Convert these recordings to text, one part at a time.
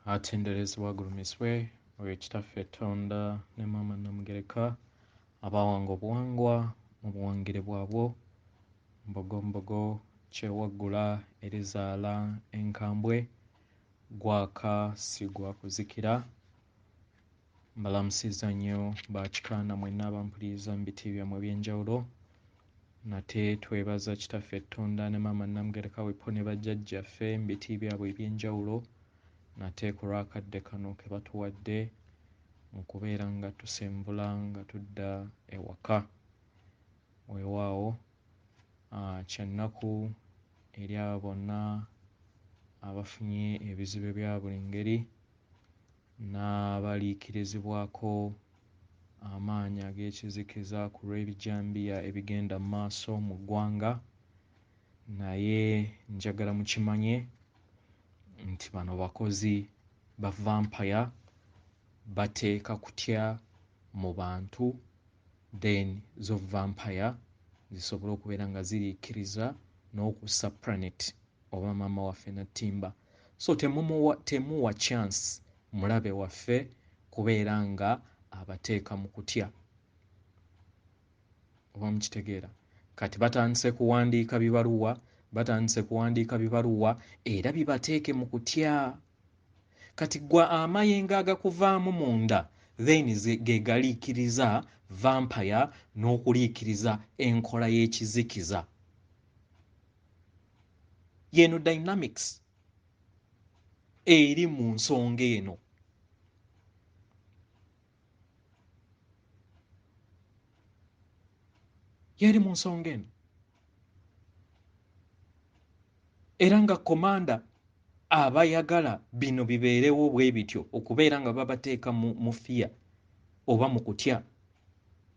atenderezebwa gulumiswe oyo kitaffe Tonda ne Maama Namugereka abawanga obuwangwa mu buwangire bwabwo mbogo kyewaggula erizaala enkambwe gwaka si gwa kuzikira. Mbalamusiza nnyo bakikaana mwenna abampuliriza mu biti byammwe eby'enjawulo. Nate twebaza kitaffe Tonda ne Maama Namugereka wepo ne bajjajjaffe mu biti byabwe eby'enjawulo. Nate ku lwakadde kano ke batuwadde mu kubeera nga tusemvula nga tudda ewaka. Weewaawo kyennaku eri abo bonna abafunye ebizibu ebya buli ngeri n'abaliikirizibwako amaanyi ag'ekizikiza ku lw'ebijambiya ebigenda mu maaso mu ggwanga. Naye njagala mukimanye nti bano bakozi ba vampire bateeka kutya mu bantu, then zo vampire zisobole okubeera nga ziriikiriza n'okussa planet oba maama waffe Nattimba. So temuwa chance mulabe waffe kubeera nga abateeka mu kutya. Oba mukitegeera? Kati batandise kuwandiika bibaluwa era bibateeke mu kutya. Kati gwe amayengo agakuvaamu munda then ge galiikiriza vampire n'okuliikiriza enkola y'ekizikiza. Yeno dynamics eri mu nsonga eno. Yeri mu nsonga eno. Era nga komanda abayagala bino bibeerewo bwe bityo okubeera nga babateeka mu fear oba mu kutya.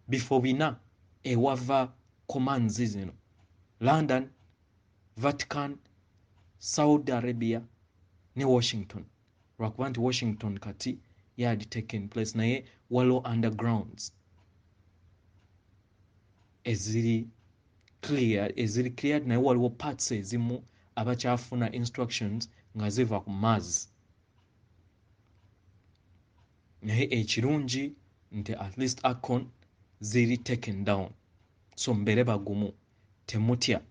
Bifo bina ewava commands zino: London, Vatican, Saudi Arabia ne Washington. Lwakuba nti Washington kati yadi taken place naye waliwo undergrounds eziri cleared naye waliwo parts ezimu abakyafuna instructions nga ziva ku Mars. Naye ekirungi nti at least Akon ziri taken down. So mbere bagumu, temutya,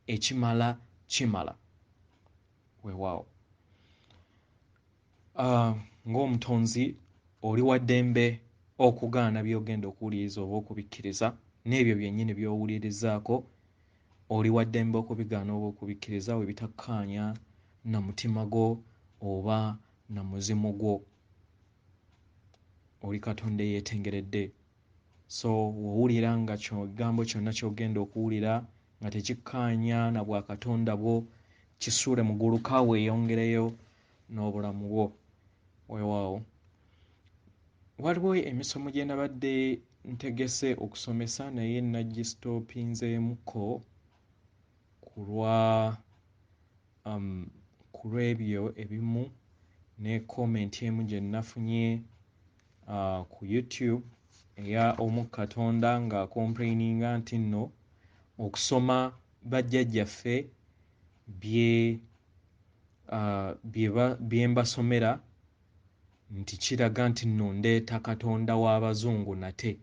ekimala kimala. Weewaawo. Ng'omutonzi oli wa ddembe okugaana by'ogenda okuwuliriza oba okubikkiriza, n'ebyo byennyini by'owulirizaako oli wa ddembe okubigaana oba okubikkiriza we bitakkaanya na mutima gwo oba na muzimu gwo. Oli Katonda eyeetengeredde. So wowulira nga kigambo kyonna ky'ogenda okuwulira nga tekikkaanya na bwa Katonda bwo, kisuule mu gguluka weeyongereyo n'obulamu bwo. Weewaawo. Waliwo emisomo gye nabadde ntegese okusomesa naye nagisitoopinzeemuko ku lw'ebyo ebimu ne comment emu gye nafunye ku YouTube eya omu Katonda nga complaininga nti nno okusoma bajjajjaffe bye mbasomera nti kiraga nti nno ndeeta Katonda w'Abazungu nate.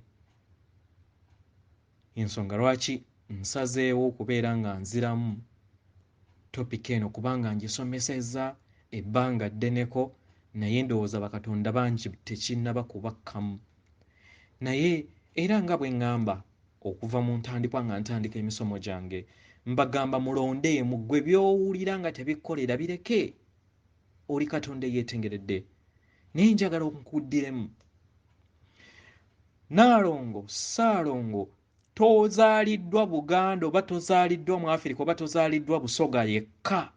Ensonga lwaki nsazeewo okubeera nga nziramu topic eno kubanga ngisomesezza ebbanga ddeneko naye ndowooza bakatonda bangi tekinnaba kubakkamu. Naye era nga bwe ŋŋamba okuva mu ntandikwa nga ntandika emisomo gyange, mbagamba mulondeemu ggwe by'owulira nga tebikkolera bireke. Oli Katonda eyeetengeredde. Naye njagala nkuddiremu. Naalongo, Ssaalongo, tozaaliddwa Buganda oba tozaaliddwa mu Afirika oba tozaaliddwa Busoga yekka.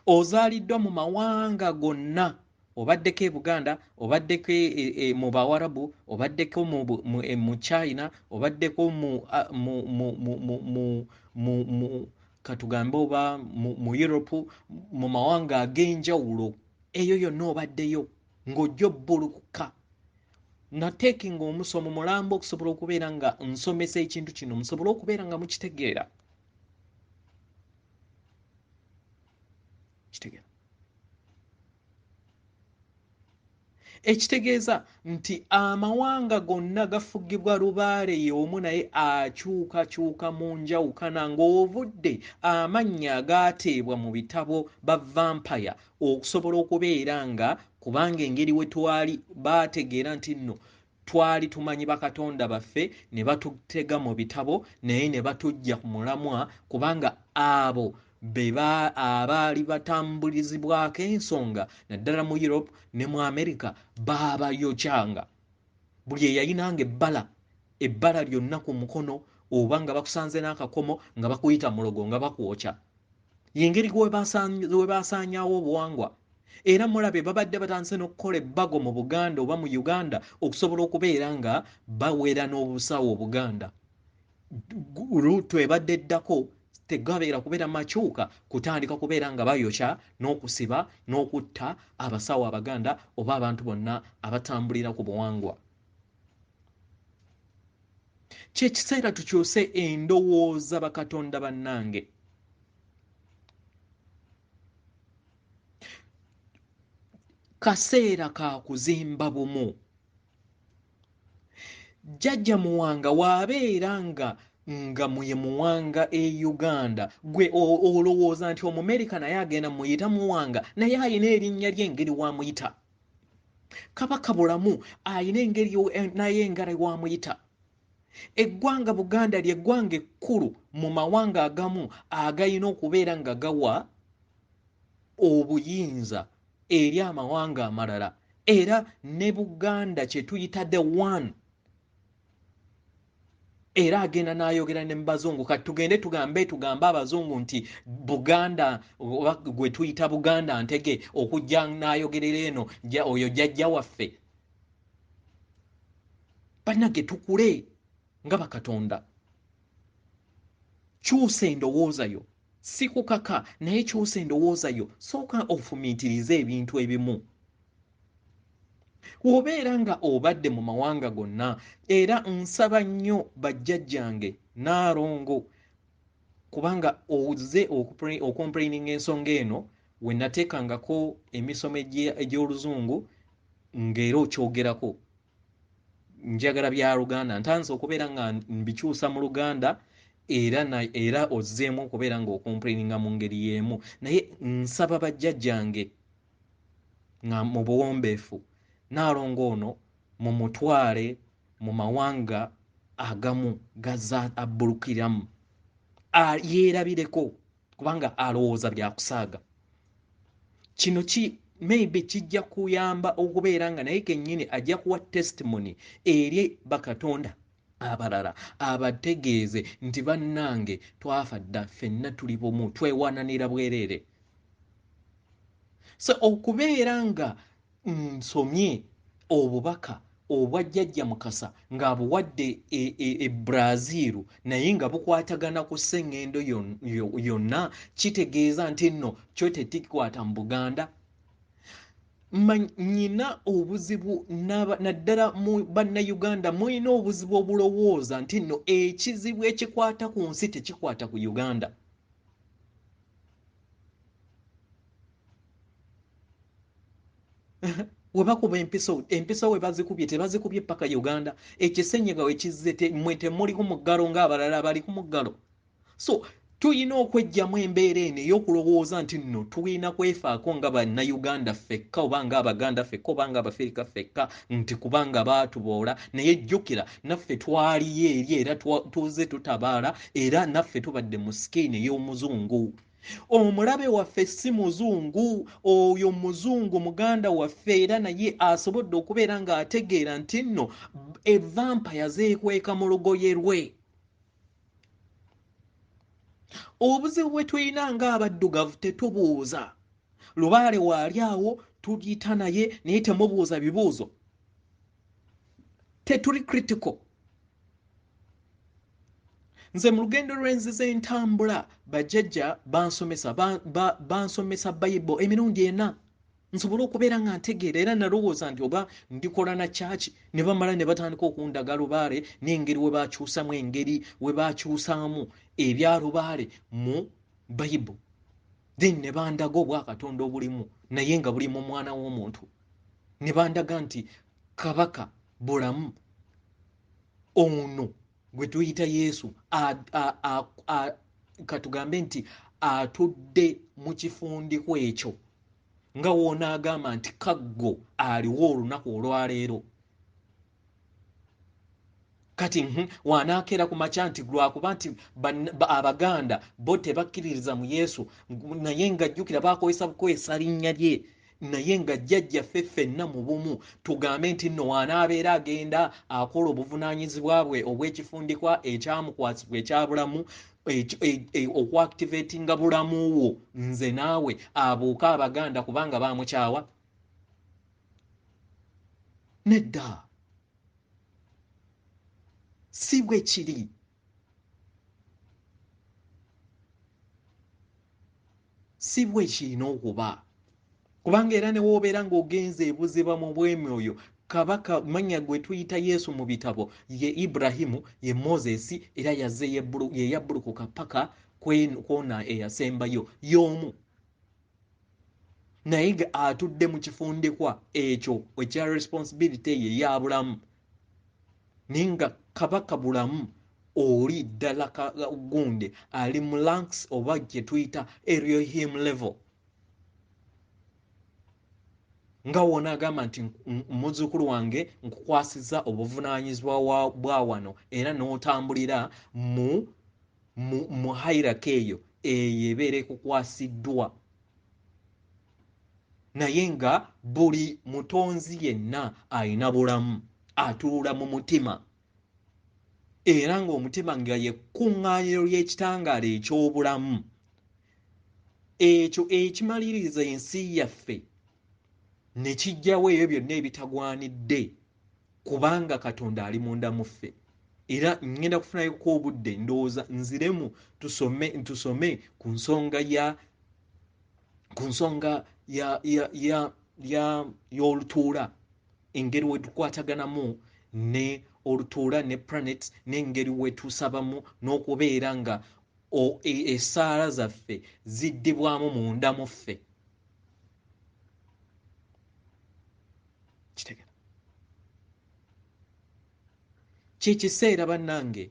Ozaaliddwa mu mawanga gonna. Obaddeko e Buganda, obaddeko mu Bawarabu, obaddeko mu China, obaddeko mu katugambe oba mu Europe, mu mawanga ag'enjawulo. Eyo yonna obaddeyo ng'ojja obbulukuka. Nateekinga omusomo mulambo okusobola okubeera nga nsomesa ekintu kino musobole okubeera nga mukitegeera. Kitegeera. ekitegeeza nti amawanga gonna gafugibwa Lubaale y'omu naye akyukakyuka mu njawukana ng'ovudde amannya agaateebwa mu bitabo ba vampire okusobola okubeera nga kubanga engeri we twali baategeera nti nno twali tumanyi bakatonda baffe ne batutega mu bitabo naye ne batujja ku mulamwa kubanga abo abaali batambulizibwako ensonga naddala mu Europe ne mu America baabayokyanga buli eyayinanga ebbala lyonna ku mukono oba nga bakusanze n'akakomo nga bakuyita mulogo nga bakwokya yengeri gwe baasaanyaawo obuwangwa era mulabe babadde batandise n'okukola ebbago mu Buganda oba mu Uganda okusobola okubeera nga bawera n'obusawo Buganda luutu ebadde eddako tegabeera kubeera makyuka kutandika kubeera nga bayokya n'okusiba n'okutta abasawo Abaganda oba abantu bonna abatambulira ku buwangwa. Kyekiseera tukyuse endowooza bakatonda bannange. Kaseera ka kuzimba bumu. Jjajja Muwanga waabeera nga muye Muwanga Uganda gwe olowooza nti Omumerika naye agenda muyita Muwanga naye ayina erinnya ly'engeri wamuyita. Kabaka Bulamu ayina engeri naye engeri wamuyita. Eggwanga Buganda ly'eggwanga ekkulu mu mawanga agamu agayina okubeera nga gawa obuyinza eri amawanga amalala era ne Buganda kye tuyita the one era agenda n'ayogera ne mu bazungu kati tugende tugambe abazungu nti Buganda gwe tuyita Buganda Ntege okujja n'ayogerera eno oyo jjajja waffe bannage tukule nga bakatonda. Kyusa endowooza yo si kukaka naye kyusa endowooza yo sooka ofumiitirize ebintu ebimu. Obeera nga obadde mu mawanga gonna era nsaba nnyo bajjajjange Naalongo kubanga oze okomplaininga ensonga eno we nateekangako emisomo egy'Oluzungu ng'era okyogerako njagala bya Luganda ntanze okubeera nga mbikyusa mu Luganda era ozzeemu okubeera ng'okomplaininga mu ngeri y'emu naye nsaba bajjajjange nga mu buwombeefu Naalongo ono mu mutwale mu mawanga agamu gaza abbulukiramu yeerabireko kubanga alowooza byakusaaga. Kino maybe kijja kuyamba okubeera nga naye kennyini ajja kuwa testimony eri bakatonda abalala abategeeze nti bannange twafa dda ffenna tuli bumu twewananira bwereere. So okubeera nga nsomye obubaka obwa Jjajja Mukasa ng'abuwadde e Brazil naye nga bukwatagana ku sseŋŋendo yonna kitegeeza nti nno kyo tetikwata mu Buganda. Nyina obuzibu naddala mu bannayuganda mulina obuzibu obulowooza nti nno ekizibu ekikwata ku nsi tekikwata ku Uganda. We bakuba empiso we bazikubye tebazikubye paka Uganda ekisenyiga we kizze mwe temuli ku muggalo ng'abalala bali ku muggalo. So tuyina okwejjamu embeera eno ey'okulowooza nti nno tulina kwefaako nga bannayuganda ffekka oba ng'Abaganda ffekka oba ng'Abafirika ffekka nti kubanga baatuboola naye jjukira naffe twaliyo eri era tuze tutabaala era naffe tubadde mu sikiini ey'Omuzungu. Omulabe waffe si muzungu oyo muzungu muganda waffe era naye asobodde okubeera ng'ategeera nti nno evampa yazeekweka mu lugoye lwe. Obuzibu bwe tulina ng'abaddugavu tetubuuza. Lubaale waali awo tuyita naye temubuuza bibuuzo. Tetuli critical. Nze mu lugendo lw'enziza entambula bajjajja bansomesa Bayibuli emirundi ena nsobole okubeera nga ntegeera era nalowooza nti oba ndikola na kyaki ne bamala ne batandika okundaga Lubaale n'engeri we baakyusamu engeri we baakyusaamu ebya Lubaale mu Bayibuli then ne bandaga obwakatonda obulimu naye nga buli mu mwana w'omuntu. ne bandaga nti kabaka bulamu ono gwe tuyita Yesu katugambe nti atudde mu kifundiko ekyo nga woonaagamba nti kaggo aliwo olunaku olwaleero kati wanaakera ku makya nti lwakuba nti Abaganda bo tebakkiririza mu Yesu naye ng'ajjukira bakozesa linnya lye naye nga jjajjaffe ffenna mu bumu tugambe nti nno wanaabeera agenda akola obuvunaanyizibwa bwe obw'ekifundikwa ekyamukwasibwa ekyabulamu okuactivatinga bulamu wo nze naawe abuuka Abaganda kubanga baamukyawa nedda si bwe kiri si bwe kirina okuba kubanga era ne woobeera ng'ogenze ebuziba mu bwemyoyo kabaka manya gwe tuyita Yesu mu bitabo ye Ibrahimu ye Moses era yazze ye yabbulukuka paka kwona eyasembayo Yomu naye nga atudde mu kifundikwa ekyo ekya responsibility ye ya bulamu naye nga kabaka bulamu oli ddala gunde ali mu ranks oba gye tuyita Elohim level nga woonaagamba nti muzzukulu wange nkukwasiza obuvunaanyizibwa bwa wano era n'otambulira mu hierarchy eyo ebeera ekukwasiddwa naye nga buli mutonzi yenna alina bulamu atuula mu mutima era ng'omutima nga ye kkuŋŋaaniro ly'ekitangaala eky'obulamu ekyo ekimaliriza ensi yaffe ne kijjawo ebyo byonna ebitagwanidde kubanga Katonda ali munda mu ffe era ngenda kufunayoko obudde ndowooza nziremu tusome ku nsonga y'olutuula engeri we tukwataganamu ne olutuula ne planets n'engeri we tusabamu n'okubeera nga essaala zaffe ziddibwamu munda mu ffe kitegera kyekiseera bannange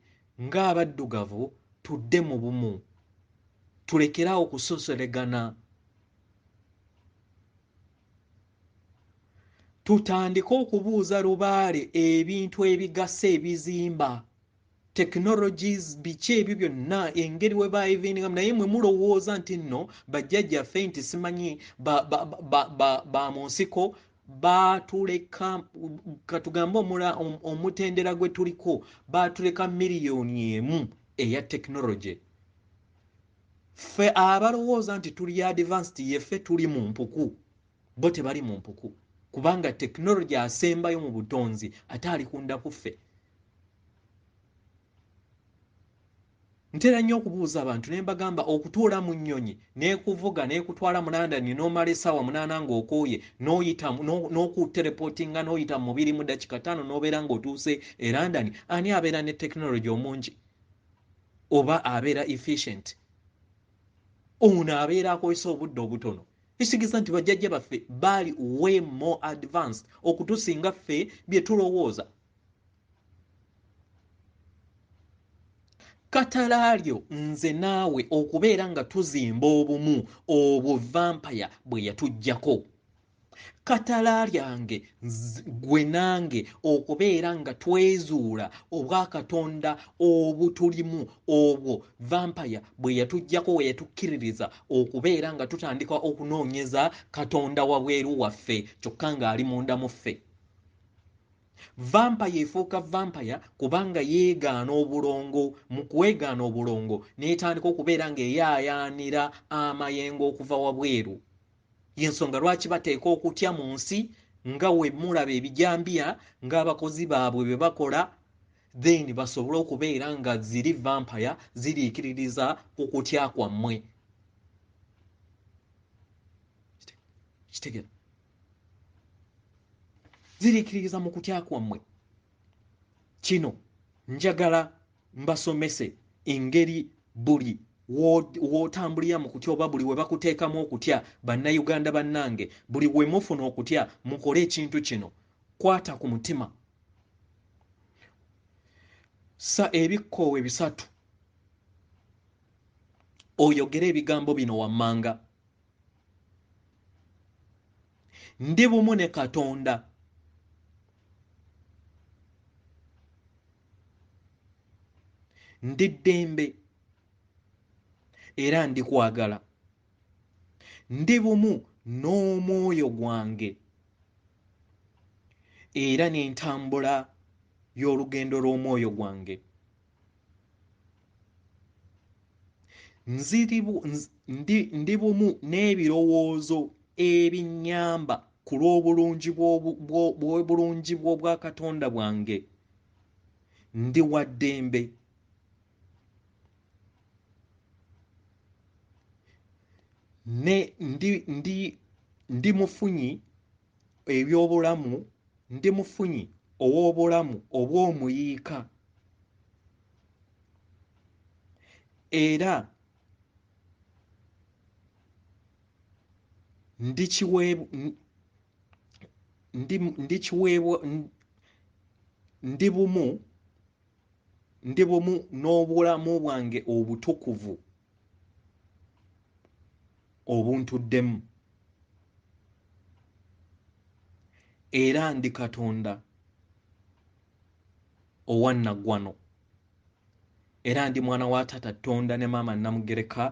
ng'abaddugavu tudde mu bumu tulekeraawo kusosolegana tutandike okubuuza Lubaale ebintu ebigasa ebizimba technologies biki ebyo byonna engeri we baayivingamu naye mwe mulowooza nti nno bajjajjaffe nti simanyi ba mu nsiko baatuleka katugambe omutendera gwe tuliko baatuleka miliyoni emu eya technology ffe abalowooza nti tuli advanced yeffe tuli mu mpuku bo tebali mu mpuku kubanga technology asembayo mu butonzi ate alikunda ku ffe ntera nnyo okubuuza abantu ne mbagamba okutuula mu nnyonyi n'ekuvuga n'ekutwala mu London n'omala essaawa 8 ng'okooye n'oyita n'okuterepotinga n'oyita mu 2 mu dakika 5 n'obeera ng'otuuse e London ani abeera ne technology omungi oba abeera efficient ono abeera akozesa obudde obutono ekitegeeza nti bajjajja baffe baali way more advanced okutusinga ffe bye tulowooza katalaalyo nze naawe okubeera nga tuzimba obumu obwo vampire bwe yatuggyako katalaalyange gwe nange okubeera nga twezuula obwakatonda obutulimu obwo vampire bwe yatuggyako we yatukkiririza okubeera nga tutandika okunoonyeza katonda wabweru waffe kyokka ng'ali munda mu ffe vampire efuuka vampire kubanga yeegaana obulongo mu kwegaana obulongo n'etandika okubeera ng'eyaayaanira amayengo okuva wabweru y'ensonga lwaki bateeka okutya mu nsi nga we mulaba ebijambiya ng'abakozi baabwe bwe bakola then basobole okubeera nga ziri vampire ziriikiririza ku kutya kwammwe kitegera ziriikiririza mu kutya kwammwe kino njagala mbasomese engeri buli w'otambulira mu kutya oba buli we bakuteekamu okutya bannayuganda bannange buli we mufuna okutya mukole ekintu kino kwata ku mutima sa ebikkoowe bisatu oyogere ebigambo bino wammanga ndi bumu ne Katonda ndi ddembe era ndikwagala ndi bumu n'omwoyo gwange era n'entambula y'olugendo lw'omwoyo gwange ndi bumu n'ebirowoozo ebinnyamba ku lw'obulungi bw'obwa Katonda bwange ndi wa ddembe ndi mufunyi eby'obulamu ndi mufunyi ow'obulamu obw'omuyiika era ndi bumu n'obulamu bwange obutukuvu obuntuddemu era ndi Katonda owannaggwano era ndi mwana wa Taata Tonda ne maama Namugereka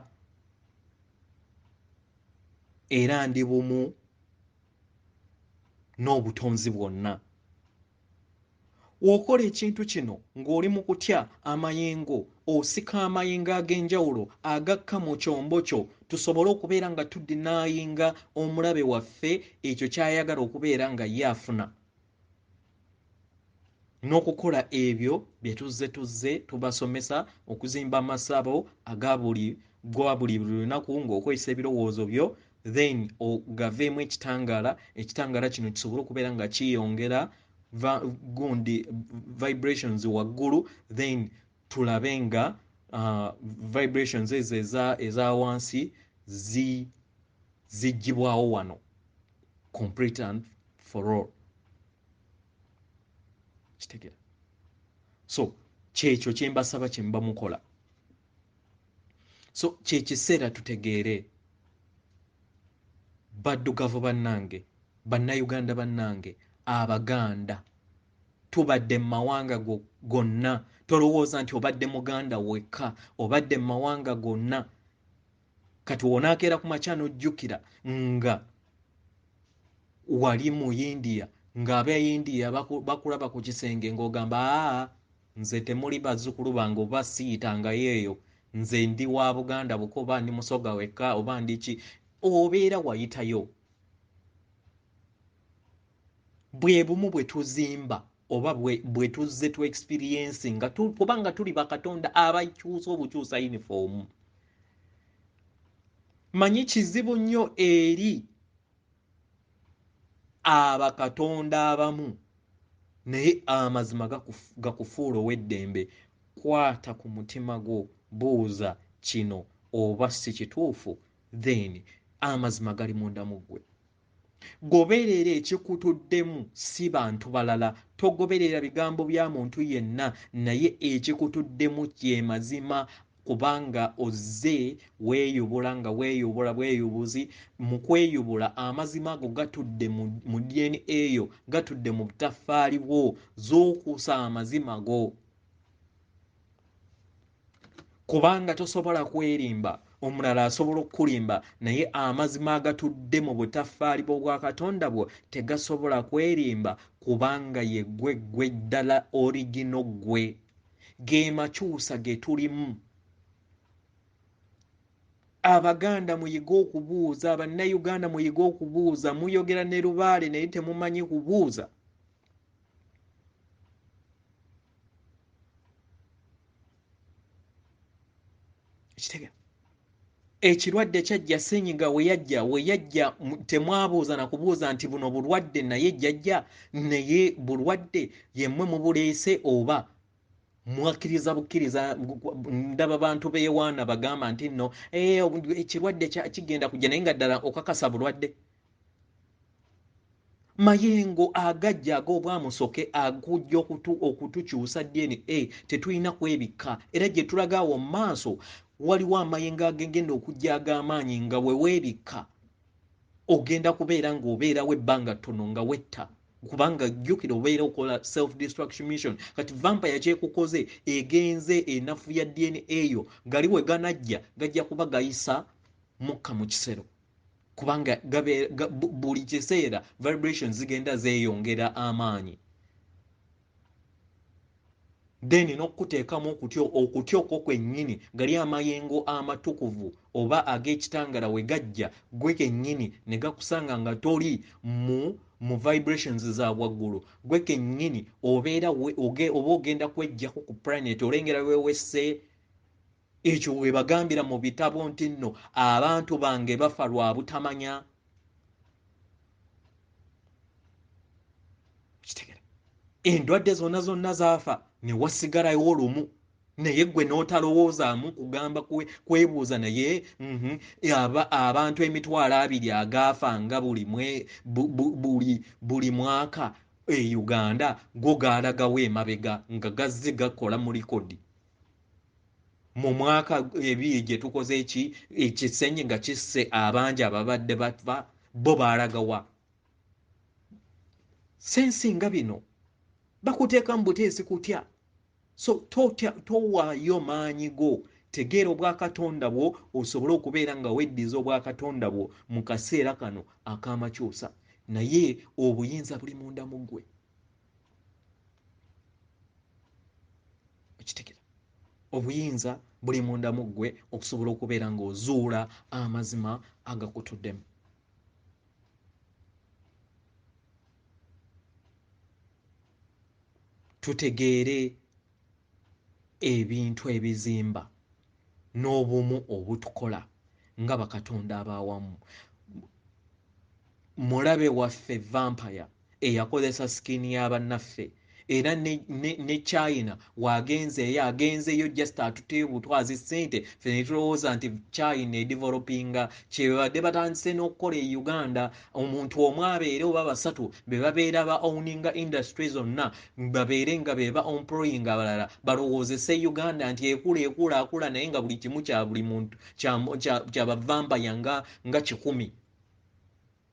era ndi bumu n'obutonzi bwonna w'okola ekintu kino ng'oli mu kutya amayengo osika amayengo ag'enjawulo agakka mu kyombo kyo tusobole okubeera nga tudinaayinga omulabe waffe ekyo ky'ayagala okubeera nga ye afuna n'okukola ebyo bye tuzze tubasomesa okuzimba amasabo gwa buli lunaku ng'okozesa ebirowoozo byo then ogaveemu ekitangaala kino kisobole okubeera nga kiyongera gundi vibrations waggulu then tulabe nga vibrations ezo eza wansi ziggyibwawo wano complete and for all kitegera so kyekyo kye mbasaba kye mba mukola so kyekiseera tutegeere baddugavu bannange bannayuganda bannange Abaganda tubadde mu mawanga gonna tolowooza nti obadde muganda wekka obadde mu mawanga gonna kati wonaakeera ku makya n'ojjukira nga wali mu India ng'Abayindiya bakulaba ku kisenge ng'ogamba nze temuli bazzukulu bange oba siyitangayo eyo nze ndi wa Buganda buko oba ndi Musoga wekka oba ndi ki obeera wayitayo bwe bumu bwe tuzimba oba bwe tuzze tu experience nga kubanga tuli bakatonda abakyusa obukyusa uniform manyi kizibu nnyo eri abakatonda abamu naye amazima gakufuula ow'eddembe kwata ku mutima gwo buuza kino oba si kituufu then amazima gali munda mu ggwe goberera ekikutuddemu si bantu balala togoberera bigambo bya muntu yenna naye ekikutuddemu kye mazima kubanga ozze weeyubula nga weeyubula bweyubuzi mu kweyubula amazima ago gatudde mu DNA eyo gatudde mu butaffaali bwo z'okuusa amazima go kubanga tosobola kwerimba omulala asobola okulimba naye amazima agatudde mu butaffaali bw'obwa Katonda bwo tegasobola kwerimba kubanga ye gwe ddala origino gwe ge makyusa ge tulimu Abaganda muyiga okubuuza Abannayuganda muyiga okubuuza muyogera ne Lubaale naye temumanyi kubuuza kitegera ekirwadde Jjajja Ssenyiga we yajja temwabuuza na kubuuza nti buno bulwadde naye Jjajja naye bulwadde yemmwe mubuleese oba Mwakiriza bukkiriza ndaba bantu beewaana bagamba nti nno ekirwadde kigenda kujja naye nga ddala okakasa bulwadde. Mayengo agajja ag'obwamusoke agujja okutukyusa DNA tetulina kwebikka era gye tulaga awo mu maaso waliwo amayengo agegenda okujja ag'amaanyi nga bwe weebikka ogenda kubeera ng'obeerawo ebbanga ttono nga wetta kubanga jjukira obeera okola self destruction mission. Kati vampire kyekukoze egenze enafu ya DNA eyo gali we ganajja gajja kuba gayisa mukka mu kisero kubanga buli kiseera vibrations zigenda zeeyongera amaanyi. Then n'okuteekamu okutyoko kwennyini gali amayengo amatukuvu oba ag'ekitangala we gajja gwe kennyini ne gakusanga nga toli mu vibrations za waggulu gwe kennyini obeera oba ogenda kwejjako ku planet olengera weewesse. Ekyo we bagambira mu bitabo nti nno abantu bange bafa lwa butamanya. Kitegera endwadde zonna zaafa ne wasigalayo lumu naye gwe n'otalowoozamu kugamba kwebuuza naye abantu 200,000 agaafanga buli mwaka e Uganda go gaalagawo emabega nga gazze gakola mu likodi. Mu mwaka 2 gye tukoze ekisenyi nga kisse abangi ababadde bafa bo baalagawa. Sensi nga bino bakuteeka mu buteesi kutya. So towaayo maanyi go tegeera obwakatonda bwo osobole okubeera nga weddiza obwakatonda bwo mu kaseera kano ak'amakyusa naye obuyinza buli munda mu ggwe. Okitegeera obuyinza buli munda mu ggwe okusobola okubeera ng'ozuula amazima agakutuddemu. Tutegeere ebintu ebizimba n'obumu obutukola nga bakatonda ab'awamu. Mulabe waffe vampire eyakozesa sikini y'abannaffe era ne China agenzeyo just atuteyo butwazi ssente ffe ne tulowooza nti China edevelopinga kyebadde batandise n'okukola e Uganda omuntu omu abeere oba basatu be babeera ba owninga industry zonna babeere nga be ba employing abalala balowoozese Uganda nti ekula naye nga buli kimu kya buli muntu kya bavampire nga 100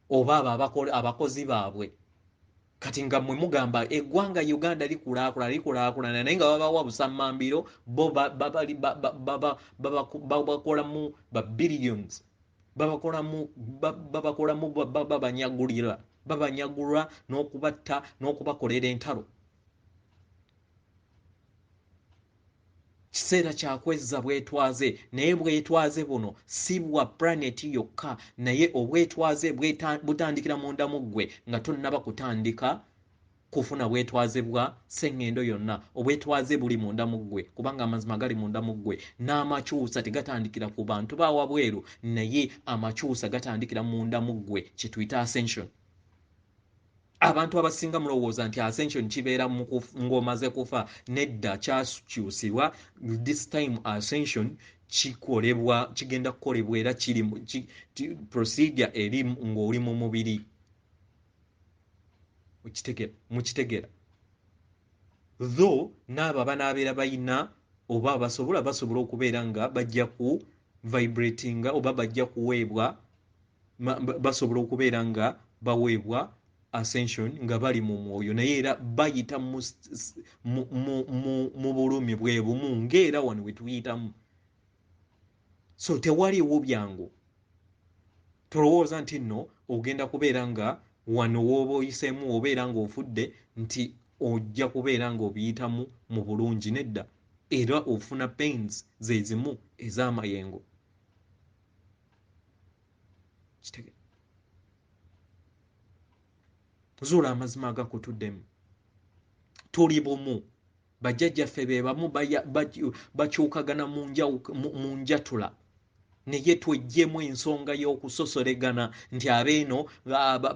oba abakozi baabwe. Kati nga mmwe mugamba eggwanga Uganda likulaakulana naye nga babawa busammambiro bo babakolamu ba billions babakolamu babanyagulwa n'okubatta n'okubakolera entalo. Kiseera kyakwezza bwetwaze naye bwetwaze buno si bwa planeti yokka naye obwetwaze butandikira munda mu ggwe nga tonnaba kutandika kufuna bwetwaze bwa sseŋŋendo yonna. Obwetwaze buli munda mu ggwe kubanga amazima gali munda mu ggwe n'amakyusa tegatandikira ku bantu bawabweru naye amakyusa gatandikira munda mu ggwe kye tuyita ascension. Abantu abasinga mulowooza nti ascension kibeera ng'omaze kufa. Nedda kyakyusibwa. This time ascension kigenda kukolebwa era kiri procedure eri ng'oli mu mubiri. Mukitegera though n'abo banaabeera bayina oba basobola okubeera nga bajja ku vibratinga oba bajja kuweebwa basobola okubeera nga baweebwa ascension nga bali mu mwoyo naye era bayita mu bulumi bwe bumu ng'era wano we tuyitamu. So tewaliwo byangu tolowooza nti nno ogenda kubeera nga wano w'oba oyiseemu obeera ng'ofudde nti ojja kubeera ng'obiyitamu mu bulungi. Nedda era ofuna pains ze zimu ez'amayengo. Zuula amazima agakutuddemu. Tuli bumu. Bajjajjaffe be bamu bakyukagana mu njatula naye tweggyemu ensonga y'okusosolegana nti abeeno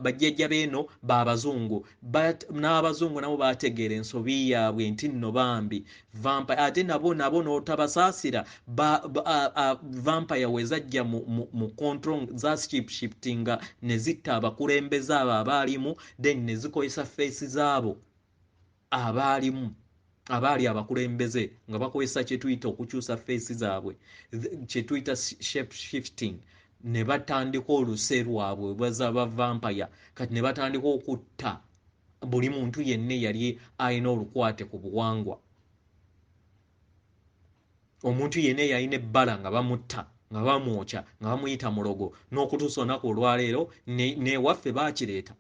bajjajja beeno baabazungu n'abazungu nabo baategeera ensobi yaabwe nti nno bambi vampire ate nabo n'otabasaasira vampire we zajja mu control shiftinga ne zitta abakulembeze abo abaalimu then ne zikozesa feesi zaabo abaali abakulembeze nga bakozesa kye tuyita okukyusa feesi zaabwe kye tuyita shape shifting ne batandika oluse lwabwe bwazaba vampire kati ne batandika okutta buli muntu yenna yali alina olukwate ku buwangwa omuntu yenna yalina ebbala nga bamutta nga bamwokya nga bamuyita mulogo n'okutuusa olunaku olwaleero newaffe baakireeta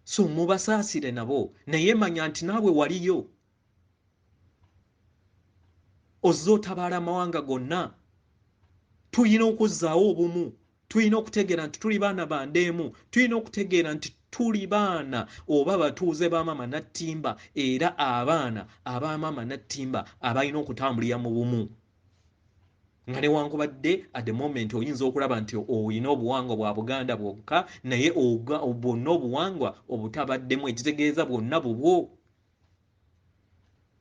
so mubasaasire nabo naye manya nti naawe waliyo ozze otabaala amawanga gonna tulina okuzzaawo obumu tulina okutegeera nti tuli baana bandeemu tulina okutegeera nti tuli baana oba batuuze ba maama nattimba era abaana aba maama nattimba abalina okutambulira mu bumu nga newankubadde at the moment oyinza okulaba nti olina obuwangwa bwa Buganda bwokka naye bwonna obuwangwa obutabaddemu ekitegeeza bwonna bubwo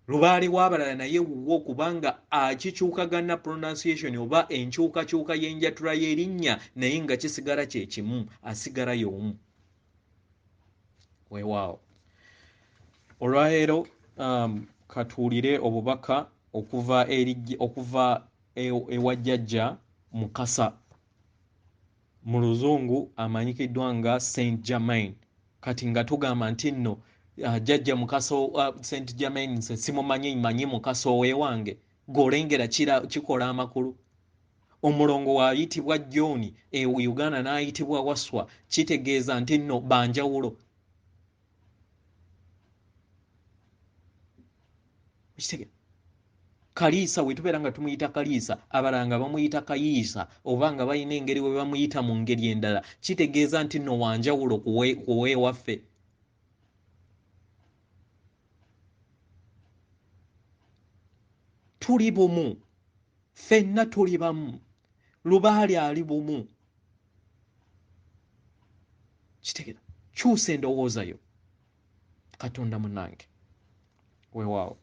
Lubaale w'abalala naye wuwo kubanga akikyukagana pronunciation oba enkyukakyuka y'enjatula y'erinnya naye nga kisigala kye kimu asigala y'omu weewaawo olwaleero katuulire obubaka okuva ewa Jjajja Mukasa mu luzungu amanyikiddwa nga Saint Germain kati nga tugamba nti nno Jjajja Mukasa Saint Germain nze simumanyi Mukasa owewange ng'olengera kikola amakulu omulongo waayitibwa John Uganda n'ayitibwa Wasswa kitegeeza nti nno banjawulo Kaliisa we tubeera nga tumuyita Kaliisa abalala nga bamuyita Kayiisa oba nga balina engeri we bamuyita mu ngeri endala kitegeeza nti nno wanjawulo kuweewaffe tuli bumu ffenna tuli bamu Lubaale ali bumu kitegeeza kyusa endowooza yo Katonda munnange weewaawo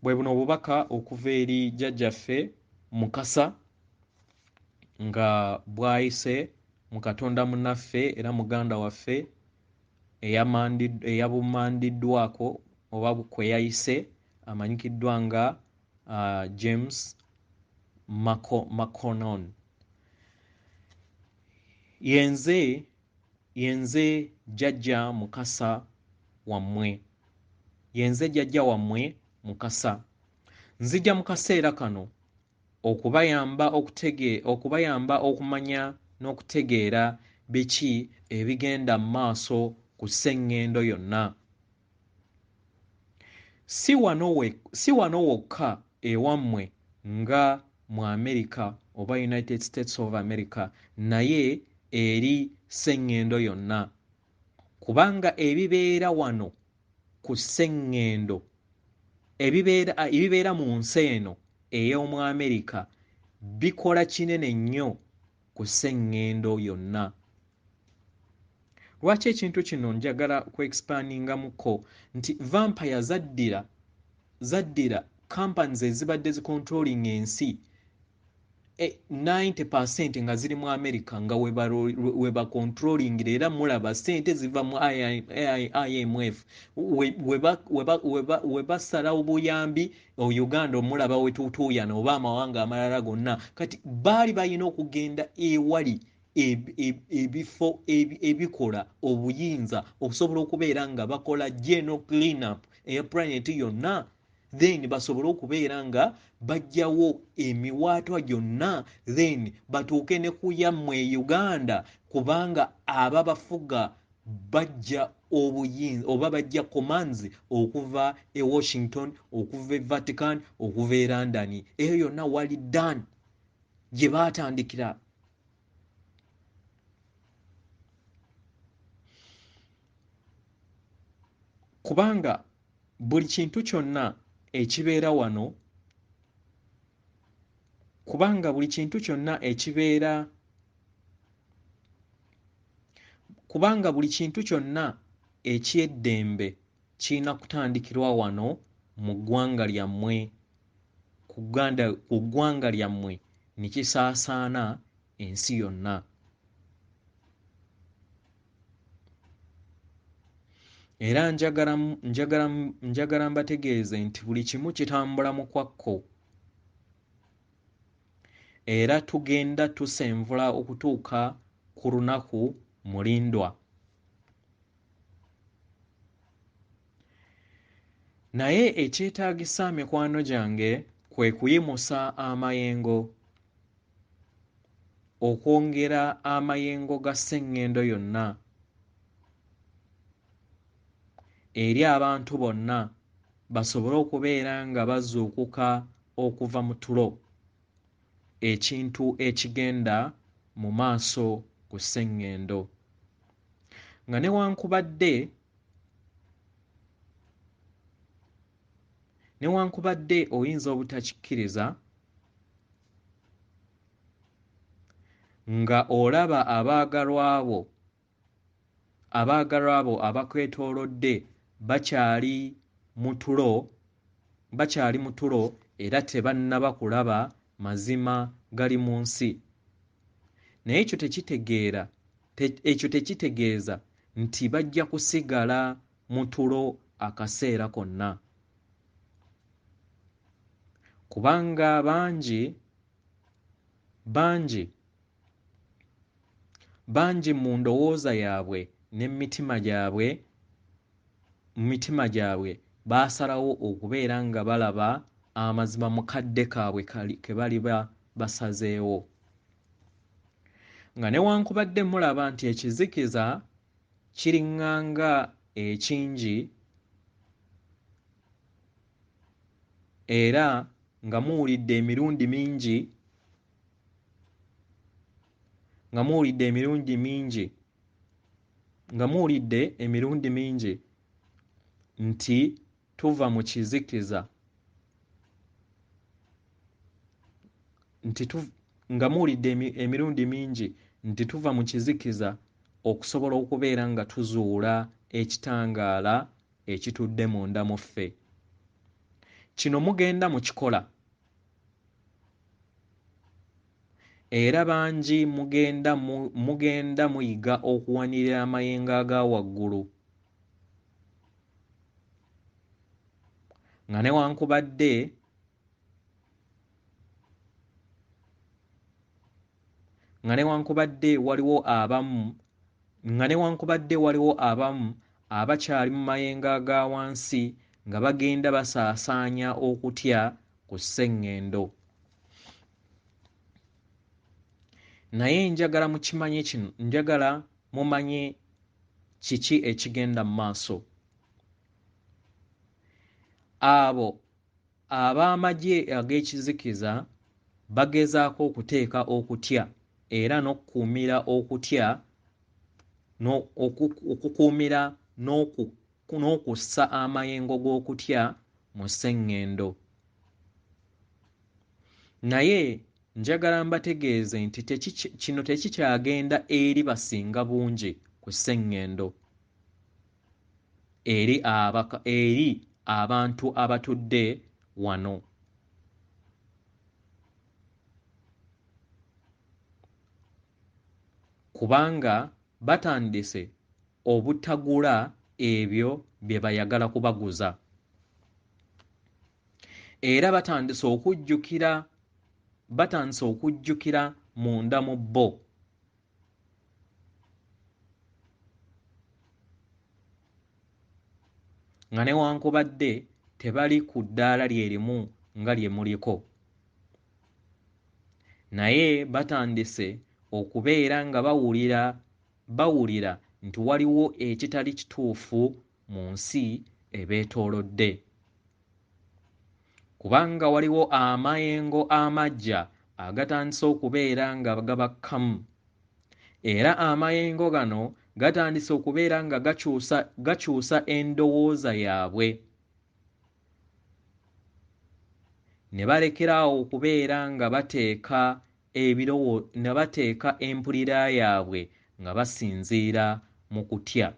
bwe buno obubaka okuva eri jjajjaffe Mukasa nga bwayise mu Katonda munnaffe era muganda waffe eyabumandiddwako oba kwe yayise amanyikiddwa nga James Makonnen yenze jjajja Mukasa wammwe yenze jjajja wammwe Mukasa nzija mu kaseera kano okubayamba okumanya n'okutegeera biki ebigenda mu maaso ku sseŋŋendo yonna si wano wokka ewammwe nga mu America oba United States of America naye eri sseŋŋendo yonna kubanga ebibeera wano ku sseŋŋendo ebibeera mu nsi eno ey'omu America bikola kinene nnyo ku sseŋŋendo yonna lwaki ekintu kino njagala ku-expandingamuko nti vampire zaddira companies ezibadde zicontrolling ensi 90% nga ziri mu America nga we bacontrollingira era mulaba ssente ziva mu IMF we basala obuyambi Uganda omulaba we tutuuyana oba amawanga amalala gonna kati baali balina okugenda ewali ebifo ebikola obuyinza okusobola okubeera nga bakola general clean up eya planet yonna then basobole okubeera nga bajjawo emiwaatwa gyonna then batuuke ne ku yammwe Uganda kubanga ababafuga bajja obuyinza oba bajja commands okuva e Washington okuva e Vatican okuva e London eyo yonna wali done gye baatandikira kubanga buli kintu kyonna ekibeera wano kubanga buli kintu kyonna ekibeera kubanga buli kintu kyonna eky'eddembe kirina kutandikirwa wano mu ggwanga lyammwe ku ggwanga lyammwe ne kisaasaana ensi yonna. Era njagala mbategeeze nti buli kimu kitambula mu kwakko era tugenda tusenvula okutuuka ku lunaku mulindwa. Naye ekyetaagisa mikwano gyange kwe kuyimusa amayengo, okwongera amayengo ga sseŋŋendo yonna eri abantu bonna basobole okubeera nga bazuukuka okuva mu tulo, ekintu ekigenda mu maaso ku sseŋŋendo. Nga newankubadde oyinza obutakikkiriza nga olaba abaagalwa bo abakwetoolodde bakyali mu tulo era tebannaba kulaba mazima gali mu nsi. Naye ekyo tekitegeeza nti bajja kusigala mu tulo akaseera konna, kubanga bangi mu ndowooza yaabwe ne mu mitima gyabwe baasalawo okubeera nga balaba amazima mu kadde kaabwe ke baliba basazeewo. Nga newankubadde mulaba nti ekizikiza kiriŋŋanga ekingi era nga muwulidde emirundi mingi nti tuva mu kizikiza okusobola okubeera nga tuzuula ekitangaala ekitudde munda mu ffe. Kino mugenda mukikola era bangi mugenda muyiga okuwanirira amayengo aga waggulu, nga newankubadde waliwo abamu abakyali mu mayengo aga wansi nga bagenda basaasaanya okutya ku sseŋŋendo. Naye njagala mumanye kiki ekigenda mu maaso. Abo ab'amagye ag'ekizikiza bagezaako okuteeka okutya era n'okukuumira okutya okukuumira n'okussa amayengo g'okutya mu sseŋŋendo. Naye njagala mbategeeze nti kino tekikyagenda eri basinga bungi ku sseŋŋendo, eri abantu abatudde wano. Kubanga batandise obutagula ebyo bye bayagala kubaguza era batandise okujjukira munda mu bo nga newankubadde tebali ku ddaala lyerimu nga lye muliko, naye batandise okubeera nga bawulira nti waliwo ekitali kituufu mu nsi ebeetoolodde, kubanga waliwo amayengo amaggya agatandise okubeera nga gabakkamu, era amayengo gano gatandise okubeera nga gakyusa endowooza yaabwe ne balekeraawo okubeera nga bateeka empulira yaabwe nga basinziira mu kutya.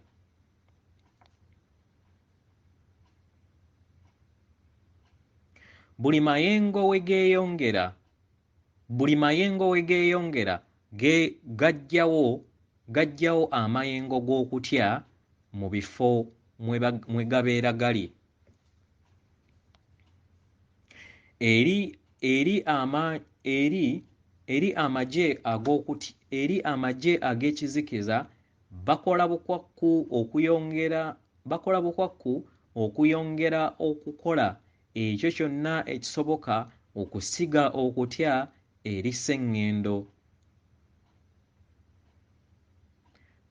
Buli mayengo we geeyongera gajjawo amayengo g'okutya mu bifo mwe gabeera gali. Eri amagye ag'ekizikiza bakola bukwakku okuyongera okukola ekyo kyonna ekisoboka okusiga okutya eri sseŋŋendo,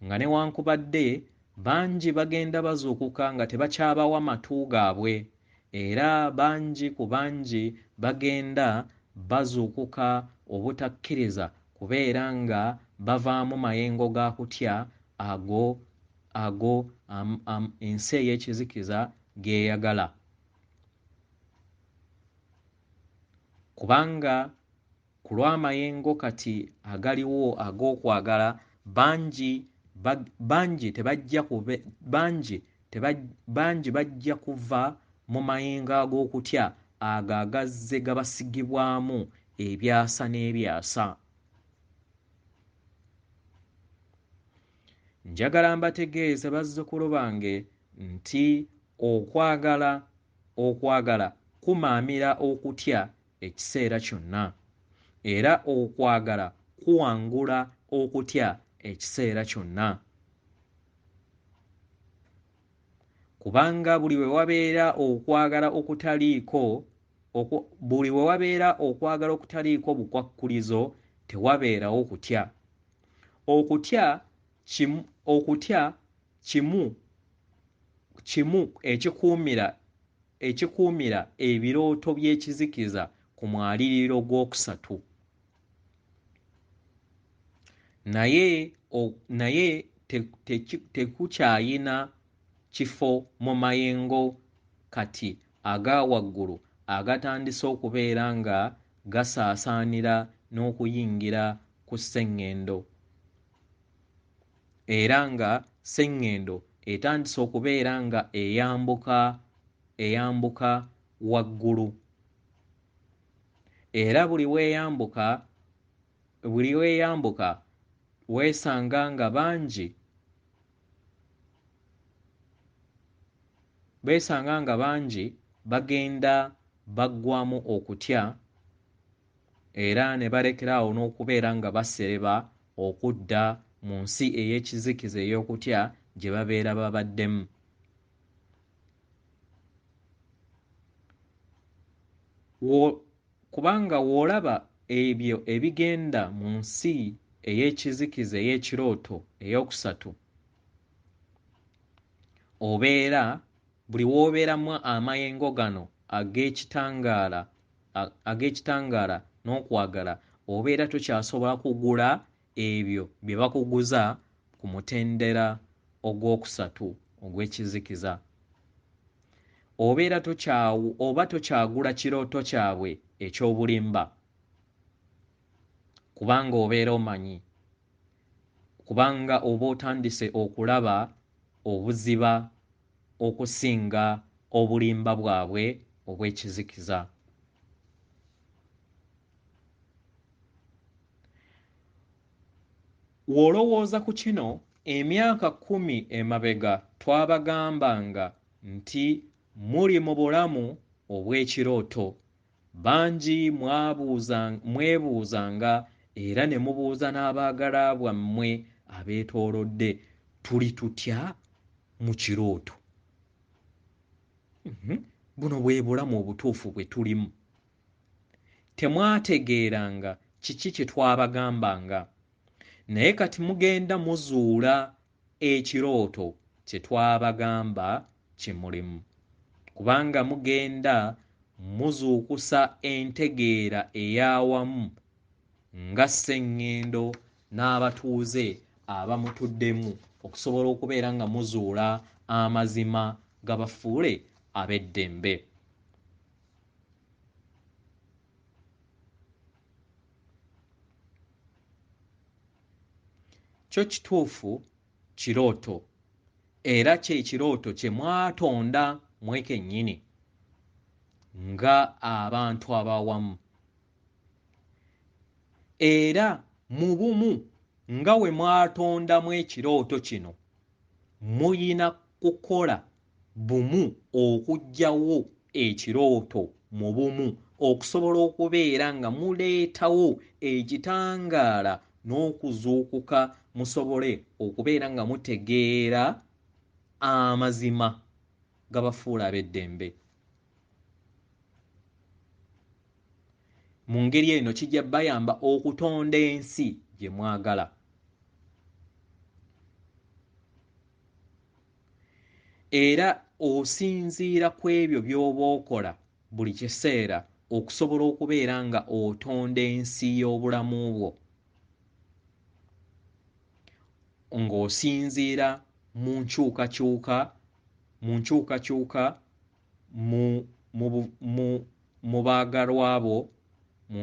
nga newankubadde bangi bagenda bazuukuka nga tebakyabawa matu gaabwe, era bangi ku bangi bagenda bazuukuka obutakkiriza kubeera nga bavaamu mayengo ga kutya ago ensi ey'ekizikiza geeyagala. Kubanga ku lw'amayengo kati agaliwo ag'okwagala bangi bajja kuva mu mayengo ag'okutya ago agazze gabasigibwamu ebyasa n'ebyasa. Njagala mbategeeze bazzukulu bange nti okwagala kumaamira okutya ekiseera kyonna, era okwagala kuwangula okutya ekiseera kyonna. Kubanga buli we wabeera okwagala okutaliiko bukwakkulizo tewabeerawo kutya. Okutya kimu ekikuumira ebirooto by'ekizikiza ku mwaliriro gw'okusatu. Naye tekukyayina kifo mu mayengo kati aga waggulu agatandise okubeera nga gasaasaanira n'okuyingira ku sseŋŋendo, era nga sseŋŋendo etandise okubeera nga eyambuka waggulu, era buli weeyambuka weesanga nga bangi bagenda baggwamu okutya, era ne balekeraawo n'okubeera nga basereba okudda mu nsi ey'ekizikiza ey'okutya gye babeera babaddemu. Kubanga w'olaba ebyo ebigenda mu nsi ey'ekizikiza ey'ekirooto ey'okusatu, buli w'obeeramu amayengo gano ag'ekitangaala n'okwagala, obeera tokyasobola kugula ebyo bye bakuguza ku mutendera ogwokusatu ogw'ekizikiza. Oba tokyagula kirooto kyabwe eky'obulimba, kubanga obeera omanyi, kubanga oba otandise okulaba obuziba okusinga obulimba bwabwe obw'ekizikiza. W'olowooza ku kino, emyaka 10 emabega twabagambanga nti muli mu bulamu obw'ekirooto. Bangi mwebuuzanga era ne mubuuza n'abaagala bammwe abeetoolodde, tuli tutya mu kirooto? Buno bwe bulamu obutuufu bwe tulimu. Temwategeeranga kiki kye twabagambanga, naye kati mugenda muzuula ekirooto kye twabagamba kye mulimu, kubanga mugenda muzuukusa entegeera ey'awamu nga sseŋŋendo n'abatuuze abamutuddemu okusobola okubeera nga muzuula amazima gabafuule ab'eddembe. kyo kituufu kirooto era kye kirooto kye mwatonda mwekennyini nga abantu abawamu era mu bumu nga we mwatondamu ekirooto kino muyina kukola bumu okuggyawo ekirooto mu bumu okusobola okubeera nga muleetawo ekitangaala n'okuzuukuka musobole okubeera nga mutegeera amazima gabafuula ab'eddembe. Mu ngeri eno kijja bayamba okutonda ensi gye mwagala. Era osinziira ku ebyo by'oba okola buli kiseera okusobola okubeera nga otonda ensi y'obulamu bwo ng'osinziira mu nkyukakyuka mu baagalwa bo, mu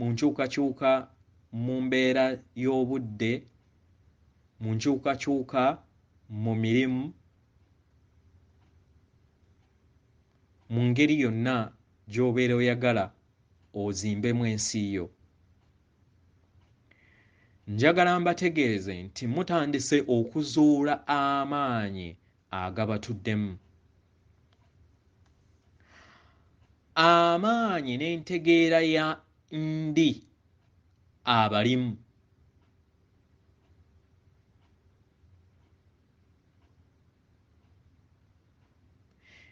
nkyukakyuka mu mbeera y'obudde, mu nkyukakyuka mu mirimu, mu ngeri yonna gy'obeera oyagala ozimbemu ensi yo. Njagala mbategeeze nti mutandise okuzuula amaanyi agabatuddemu. Amaanyi n'entegeera ya ndi abalimu.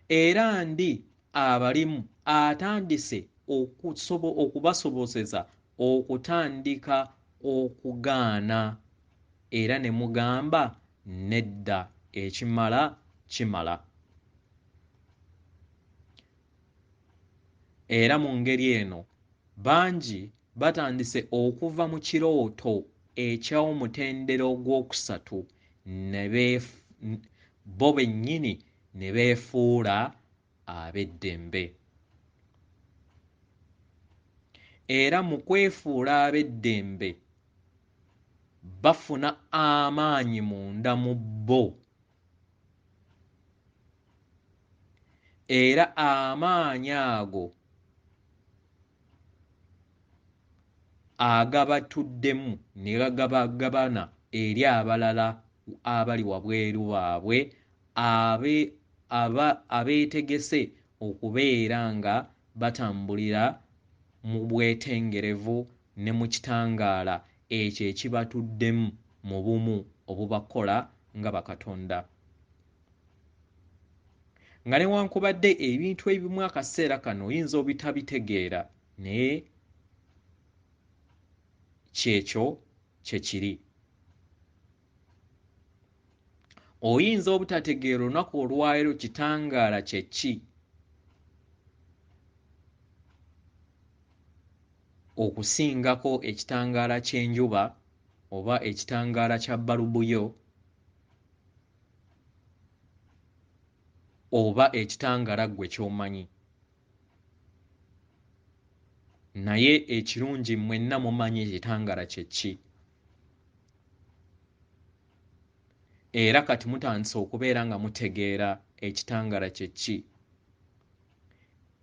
Era ndi abalimu atandise okubasobozesa okutandika okugaana era ne mugamba nedda ekimala kimala. Era mu ngeri eno bangi batandise okuva mu kirooto eky'omutendera ogwokusatu bo bennyini ne beefuula ab'eddembe. Era mu kwefuula ab'eddembe bafuna amaanyi munda mu bo. Era amaanyi ago agabatuddemu ne gagabagabana eri abalala abali wabweru baabwe abeetegese okubeera nga batambulira mu bwetengerevu ne mu kitangaala ekyo ekibatuddemu mu bumu obubakola nga bakatonda. Nga newankubadde ebintu ebimu akaseera kano oyinza obutabitegeera naye kyekyo kye kiri. Oyinza obutategeera olunaku olwaleero kitangaala kye ki, okusingako ekitangaala ky'enjuba oba ekitangaala kya bbalubuyo oba ekitangaala ggwe ky'omanyi. Naye ekirungi mwenna mumanyi ekitangaala kye ki. Era kati mutandise okubeera nga mutegeera ekitangaala kye ki.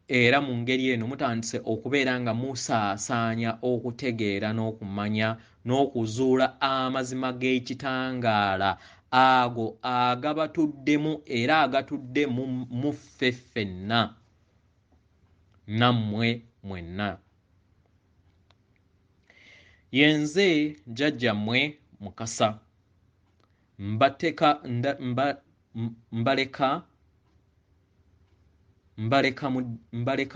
Era mu ngeri eno mutandise okubeera nga musaasaanya okutegeera n'okumanya n'okuzuula amazima g'ekitangaala ago agabatuddemu era agatudde mu ffe ffenna nammwe mwenna. Yenze jjajjammwe Mukasa mbaleka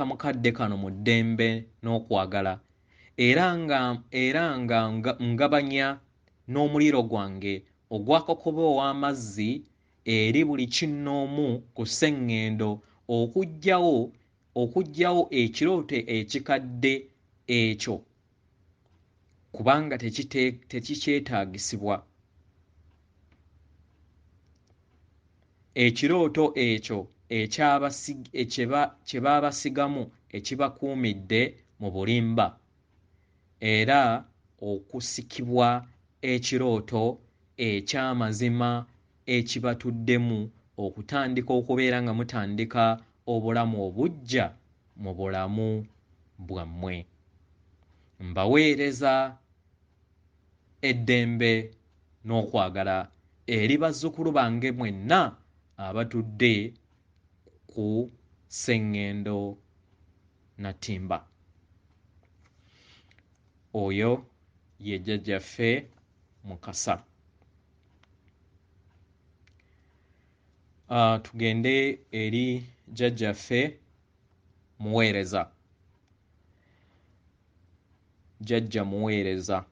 mukadde kano mu ddembe n'okwagala era nga ngabanya n'omuliro gwange ogwakokoba ow'amazzi eri buli kinnoomu ku sseŋŋendo okuggyawo ekirooto ekikadde ekyo kubanga tekikyetaagisibwa. Ekirooto ekyo kye baabasigamu ekibakuumidde mu bulimba era okusikibwa ekirooto eky'amazima ekibatuddemu okutandika okubeera nga mutandika obulamu obuggya mu bulamu bwammwe. Mbaweereza eddembe n'okwagala eri bazzukulu bange mwenna abatudde ku sseŋŋendo Natimba. Oyo ye jjajjaffe Mukasa. Tugende eri jjajjaffe Muweereza. Jjajja Muweereza.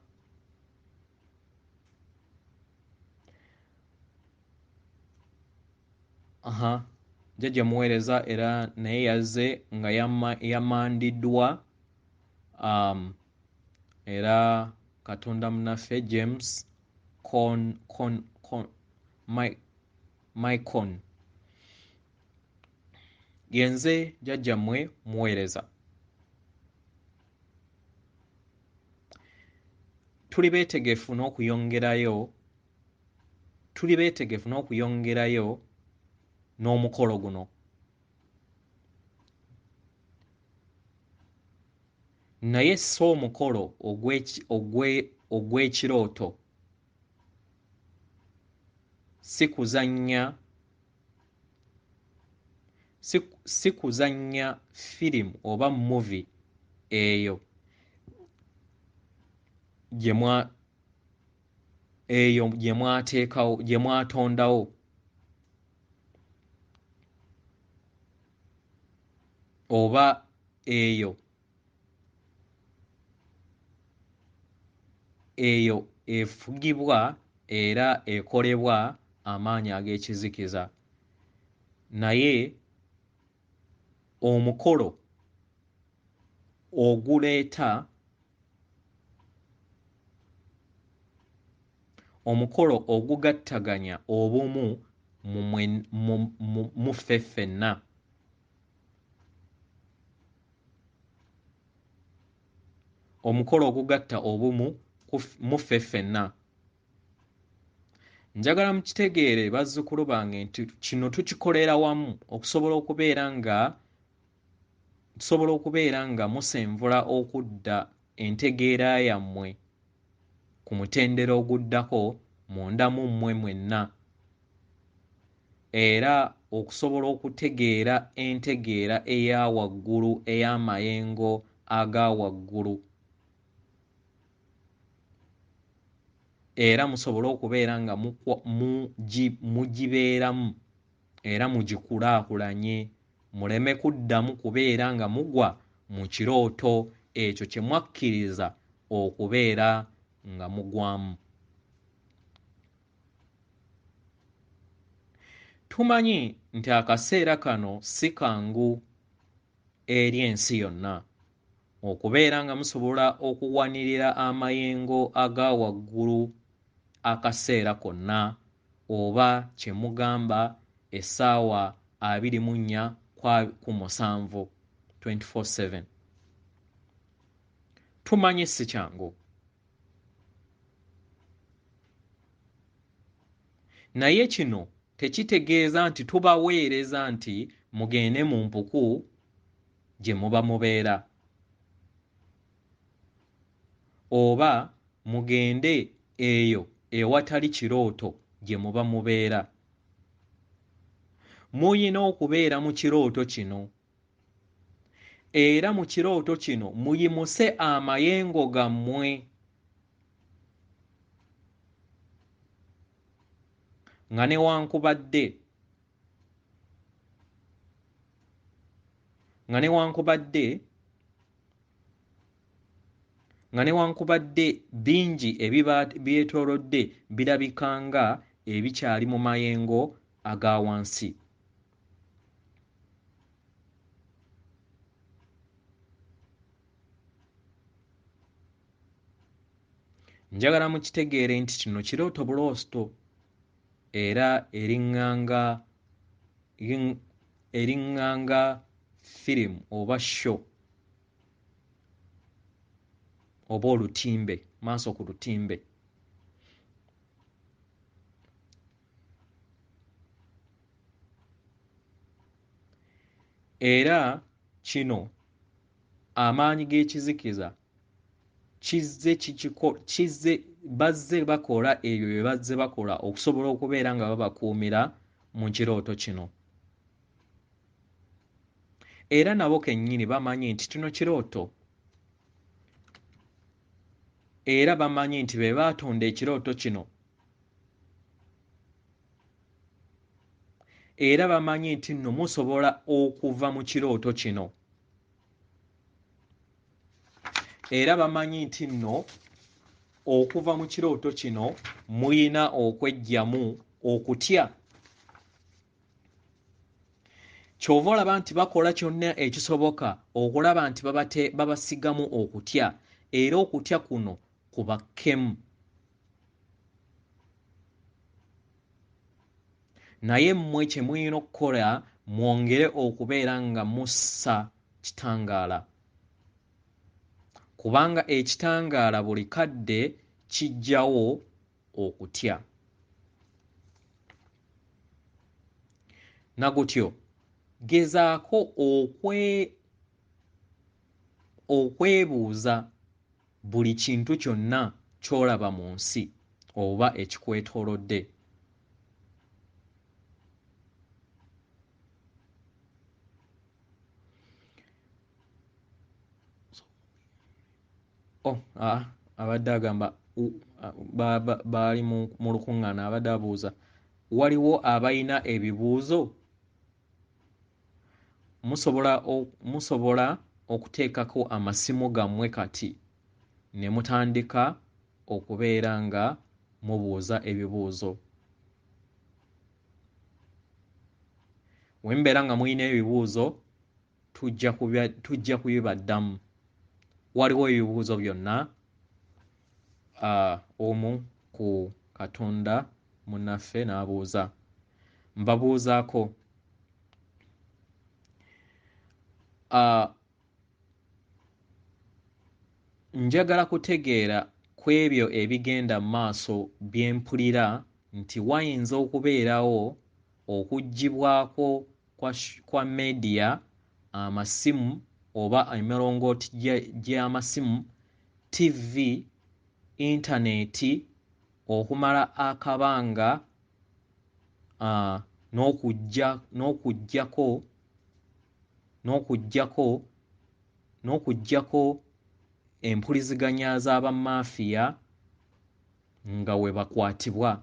Jjajja Muweereza era naye yazze nga yamandiddwa era Katonda munnaffe James Mycon. Yenze jjajjammwe Muweereza. Tuli beetegefu n'okuyongerayo n'omukolo guno. Naye si omukolo ogw'ekirooto, si kuzannya firimu oba movie eyo gye mwateekawo gye mwatondawo. Oba eyo efugibwa era ekolebwa amaanyi ag'ekizikiza. Naye omukolo ogugattaganya obumu mu ffe ffenna. Omukolo ogugatta obumu mu ffe ffenna. Njagala mukitegeere bazzukulu bange nti kino tukikolera wamu okusobola okubeera nga musenvula okudda entegeera yammwe ku mutendera oguddako munda mu mmwe mwenna, era okusobola okutegeera entegeera eya waggulu ey'amayengo aga waggulu, era musobole okubeera nga mugibeeramu era mugikulaakulanye, muleme kuddamu kubeera nga mugwa mu kirooto ekyo kye mwakkiriza okubeera nga mugwamu. Tumanyi nti akaseera kano si kangu eri ensi yonna okubeera nga musobola okuwanirira amayengo aga waggulu akaseera konna, oba kye mugamba essaawa 24/7, 24/7. Tumanyi si kyangu, naye kino tekitegeeza nti tubaweereza nti mugende mu mpuku gye muba mubeera, oba mugende eyo ewatali kirooto gye muba mubeera. Muyina okubeera mu kirooto kino, era mu kirooto kino muyimuse amayengo gammwe. Nga newankubadde bingi ebiba byetoolodde birabika nga ebikyali mu mayengo aga wansi. Njagala mukitegeere nti kino kirooto buloosto, era eriŋŋanga firimu oba show oba olutimbe maaso ku lutimbe. Era kino amaanyi g'ekizikiza bazze bakola ebyo bye bazze bakola okusobola okubeera nga babakuumira mu kirooto kino. Era nabo kennyini bamanyi nti kino kirooto, era bamanyi nti be baatonda ekirooto kino, era bamanyi nti nno musobola okuva mu kirooto kino, era bamanyi nti nno okuva mu kirooto kino muyina okweggyamu okutya. Kyova olaba nti bakola kyonna ekisoboka okulaba nti babasigamu okutya, era okutya kuno kubakkemu. Naye mmwe kye muyina okukola mwongere okubeera nga mussa kitangaala, kubanga ekitangaala buli kadde kijjawo okutya. Nagutyo gezaako okwebuuza buli kintu kyonna ky'olaba mu nsi oba ekikwetoolodde. Abadde agamba baali mu lukuŋŋaana, abadde abuuza waliwo abalina ebibuuzo. Musobola okuteekako amasimu gammwe kati ne mutandika okubeera nga mubuuza ebibuuzo. We mbeera nga mulina ebibuuzo tujja kubibaddamu. Waliwo ebibuuzo byonna omu ku Katonda munnaffe n'abuuza. Mbabuuzaako. Njagala kutegeera ku ebyo ebigenda mu maaso bye mpulira nti wayinza okubeerawo okuggyibwako kwa meediya, amasimu oba emirongooti gy'amasimu, TV, intaneeti okumala akabanga n'okuggyako empuliziganya z'abamaafiya nga we bakwatibwa.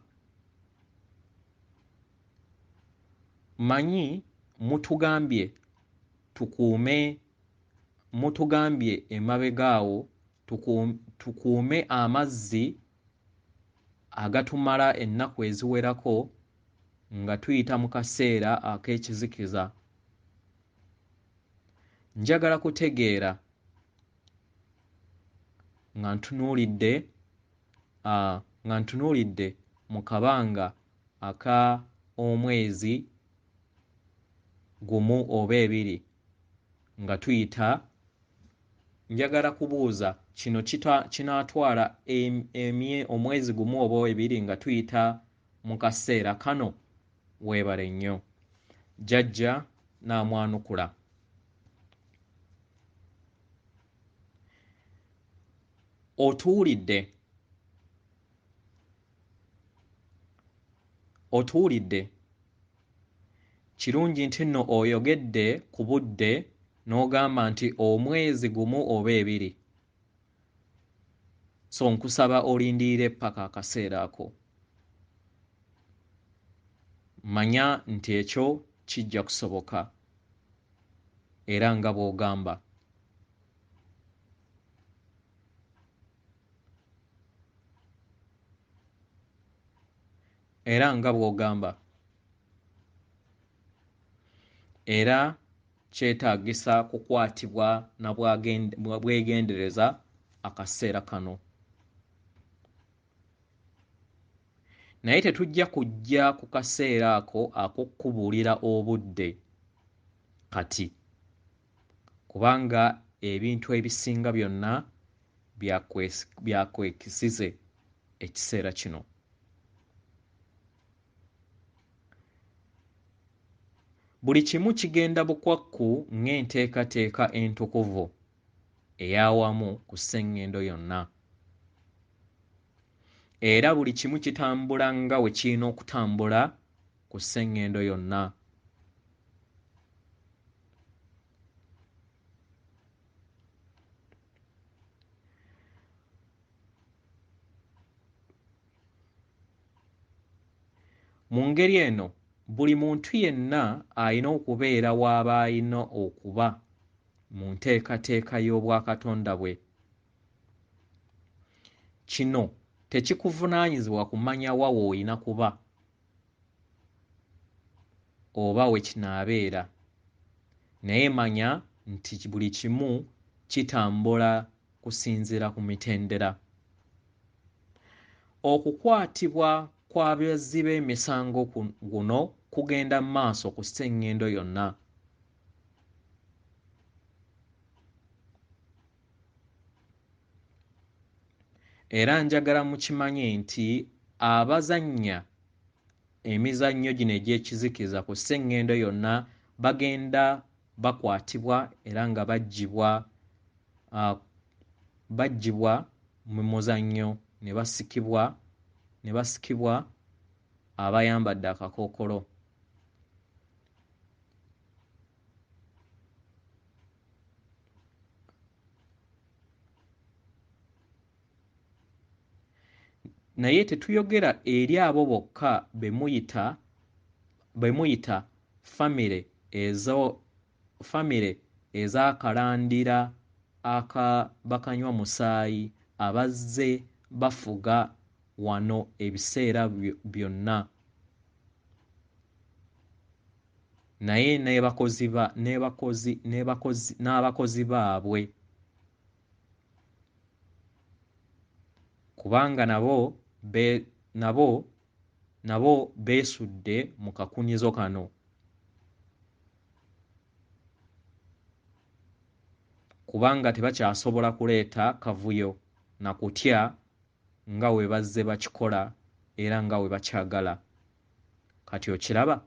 Manyi mutugambye emabega awo tukuume amazzi agatumala ennaku eziwerako nga tuyita mu kaseera ak'ekizikiza. Njagala kutegeera nga ntunuulidde mu kabanga aka omwezi gumu oba ebiri nga tuyita, njagala kubuuza kino kinaatwala omwezi gumu oba ebiri nga tuyita mu kaseera kano. Weebale nnyo. Jjajja n'amwanukula. Otuwulidde kirungi nti nno oyogedde ku budde n'ogamba nti omwezi gumu oba ebiri, so nkusaba olindirire paka akaseera ako. Manya nti ekyo kijja kusoboka era nga bw'ogamba. Era kyetaagisa kukwatibwa na bwegendereza akaseera kano. Naye tetujja kujja ku kaseera ako ak'okkubuulira obudde kati, kubanga ebintu ebisinga byonna byakwekisize ekiseera kino. Buli kimu kigenda bukwakku ng'enteekateeka entukuvu ey'awamu ku sseŋŋendo yonna. Era buli kimu kitambula nga bwe kirina okutambula ku sseŋŋendo yonna. Mu ngeri eno buli muntu yenna alina okubeera w'aba alina okuba mu nteekateeka y'obwakatonda bwe. Kino tekikuvunaanyizibwa kumanya wa w'olina kuba oba we kinaabeera, naye manya nti buli kimu kitambula kusinziira ku mitendera. Okukwatibwa kw'abazzi b'emisango guno kugenda mu maaso ku sseŋŋendo yonna. Era njagala mukimanye nti abazannya emizannyo gino egy'ekizikiza ku sseŋŋendo yonna bagenda bakwatibwa era nga baggyibwa mu muzannyo ne basikibwa abayambadde akakookolo. Naye tetuyogera eri abo bokka be muyita famire ez'akalandira bakanywa musaayi abazze bafuga wano ebiseera byonna, naye n'abakozi baabwe, kubanga nabo beesudde mu kakunyizo kano. Kubanga tebakyasobola kuleeta kavuyo na kutya nga bwe bazze bakikola era nga bwe bakyagala. Kati okiraba?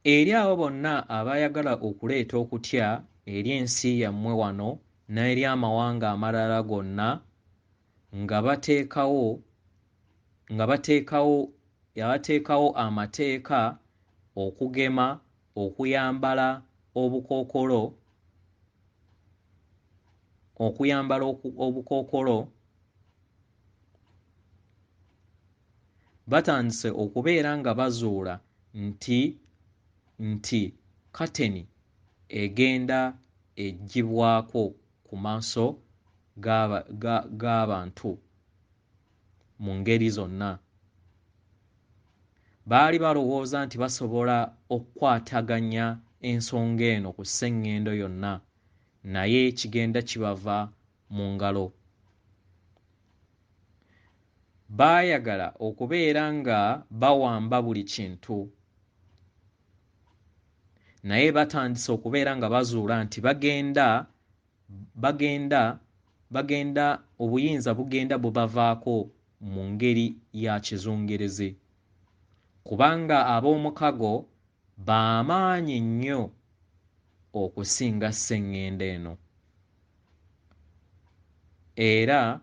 Eri abo bonna abayagala okuleeta okutya eri ensi yammwe wano n'eri amawanga amalala gonna nga bateekawo amateeka okugema okuyambala obukookolo, batandise okubeera nga bazuula nti kateni egenda eggyibwako ku maaso g'abantu mu ngeri zonna. Baali balowooza nti basobola okukwataganya ensonga eno ku sseŋŋendo yonna, naye kigenda kibava mu ngalo. Baayagala okubeera nga bawamba buli kintu, naye batandise okubeera nga bazuula nti obuyinza bugenda bubavaako mu ngeri ya kizungirizi, kubanga ab'omukago b'amaanyi nnyo okusinga sseŋŋendo eno. Era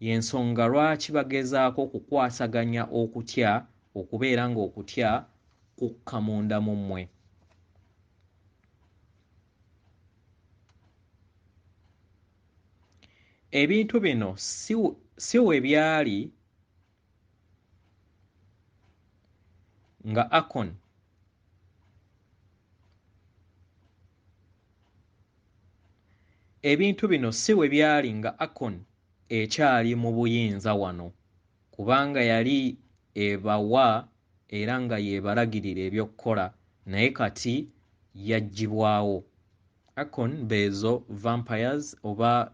y'ensonga lwaki bagezaako okukwasaganya okutya okubeera ng'okutya kukka munda mu mmwe. Ebintu bino si we byali nga Akon ekyali mu buyinza wano, kubanga yali ebawa era nga yeebalagirira eby'okkola, naye kati yaggyibwawo. Akon beezo vampires oba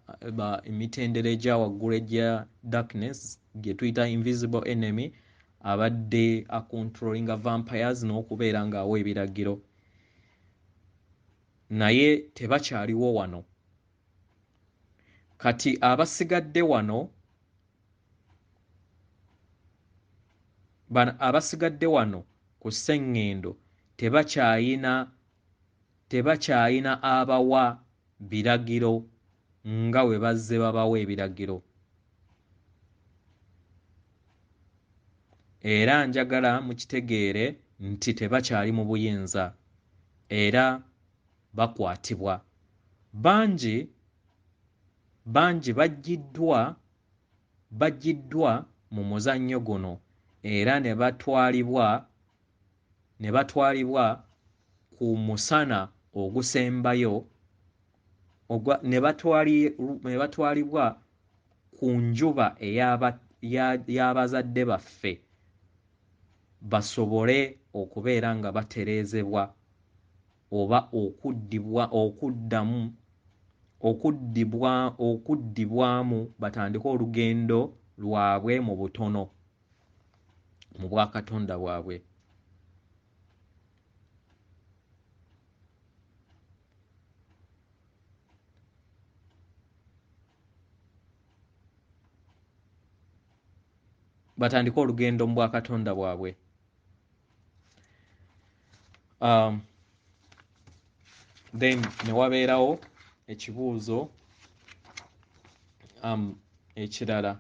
emitendera egya waggulu egya darkness gye tuyita invisible enemy abadde acontrollinga vampires n'okubeera ng'awa ebiragiro naye tebakyaliwo wano kati abasigadde wano abasigadde wano ku sseŋŋendo tebakyayina abawa biragiro nga bwe bazze babawa ebiragiro era njagala mukitegeere nti tebakyali mu buyinza era bakwatibwa bangi baggiddwa mu muzannyo guno era ne batwalibwa ku musana ogusembayo ne batwalibwa ku njuba y'abazadde baffe basobole okubeera nga batereezebwa oba okuddibwamu batandike olugendo lwabwe mu butono mu bwakatonda bwabwe batandike olugendo mu bwakatonda bwabwe then ne wabeerawo ekibuuzo ekirala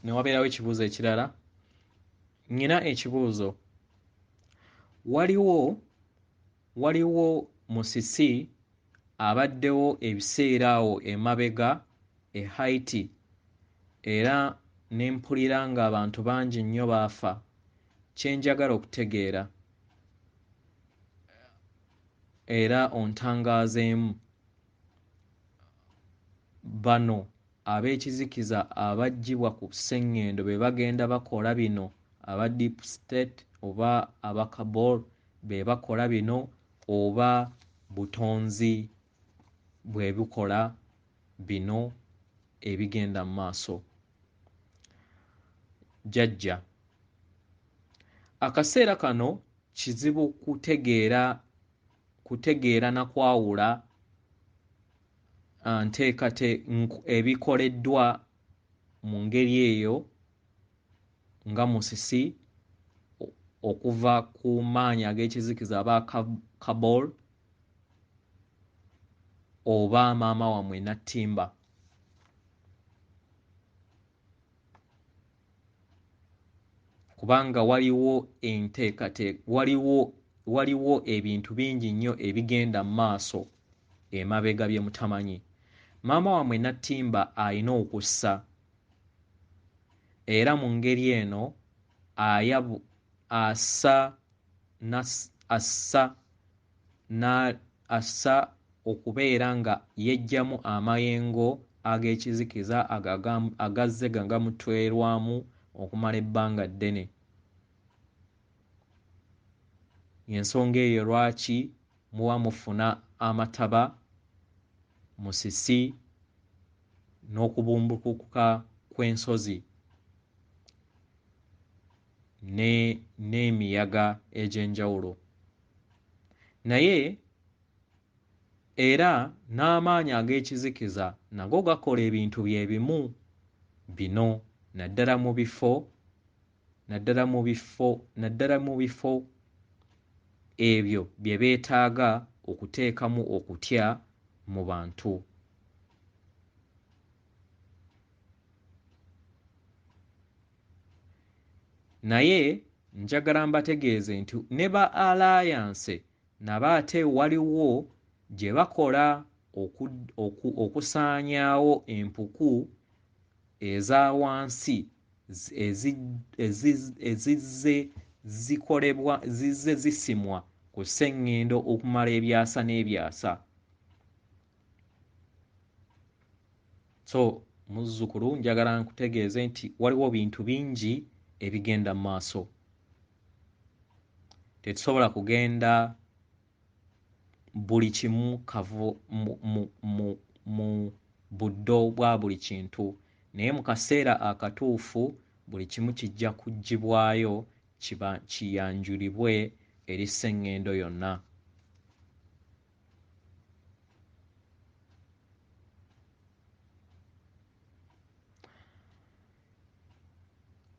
ne wabeerawo ekibuuzo ekirala nnyina ekibuuzo waliwo musisi abaddewo ebiseera awo emabega e Haiti era ne mpulira ng'abantu bangi nnyo baafa kye njagala okutegeera era ontangaazeemu bano ab'ekizikiza abaggyibwa ku sseŋŋendo be bagenda bakola bino aba deep state oba aba cabal be bakola bino oba butonzi bwe bukola bino ebigenda mu maaso Jjajja akaseera kano kizibu kutegeera na kwawula ebikoleddwa mu ngeri eyo nga musisi okuva ku maanyi ag'ekizikiza aba cabal oba maama wammwe Nattimba kubanga waliwo ebintu bingi nnyo ebigenda mu maaso emabega bye mutamanyi maama wammwe Nattimba alina okussa era mu ngeri eno assa okubeera nga yeggyamu amayengo ag'ekizikiza agazze gangamutwerwamu okumala ebbanga ddene y'ensonga eyo lwaki muba mufuna amataba musisi n'okubumbukuka kw'ensozi n'emiyaga egy'enjawulo naye era n'amaanyi ag'ekizikiza nago gakola ebintu bye bimu bino naddala mu bifo ebyo bye beetaaga okuteekamu okutya mu bantu naye njagala mbategeeze nti ne ba alliance nabo ate waliwo gye bakola okusaanyaawo empuku eza wansi zizze zisimwa ku sseŋŋendo okumala ebyasa n'ebyasa so muzzukulu njagala nkutegeeze nti waliwo bintu bingi ebigenda mu maaso tetusobola kugenda buli kimu kavu mu buddo bwa buli kintu, naye mu kaseera akatuufu buli kimu kijja kuggyibwayo kiyanjulibwe eri sseŋŋendo yonna.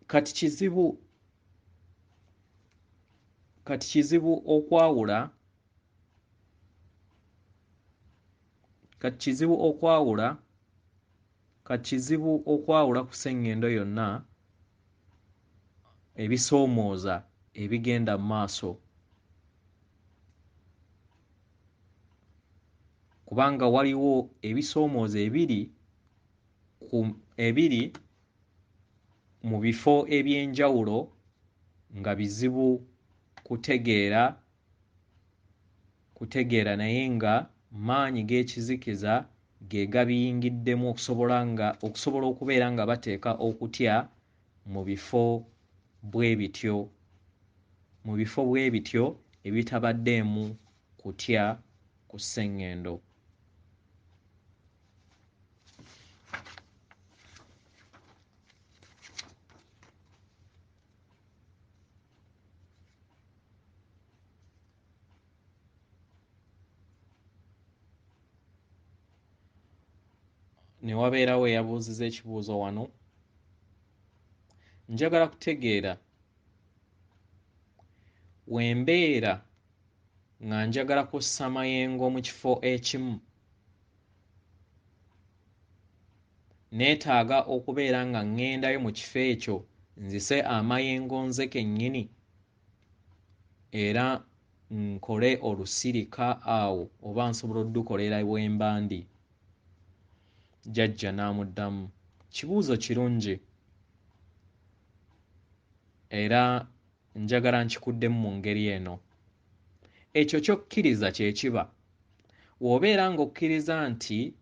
Kati kizibu okwawula ku sseŋŋendo yonna ebisoomooza ebigenda mu maaso, kubanga waliwo ebisoomooza ebiri mu bifo eby'enjawulo nga bizibu kutegeera naye nga maanyi g'ekizikiza ge gabiyingiddemu okusobola okubeera nga bateeka okutya mu bifo bwe bityo ebitabaddeemu kutya ku sseŋŋendo. Ne wabeerawo eyabuuziza ekibuuzo wano, njagala kutegeera wembeera nga njagala kussa mayengo mu kifo ekimu, neetaaga okubeera nga ŋŋendayo mu kifo ekyo nzise amayengo nze kennyini era nkole olusirika awo, oba nsobola oddukolera wemba ndi? Jjajja n'amuddamu, kibuuzo kirungi era njagala nkikuddemu mu ngeri eno. Ekyo ky'okkiriza kye kiba. W'obeera ng'okkiriza nti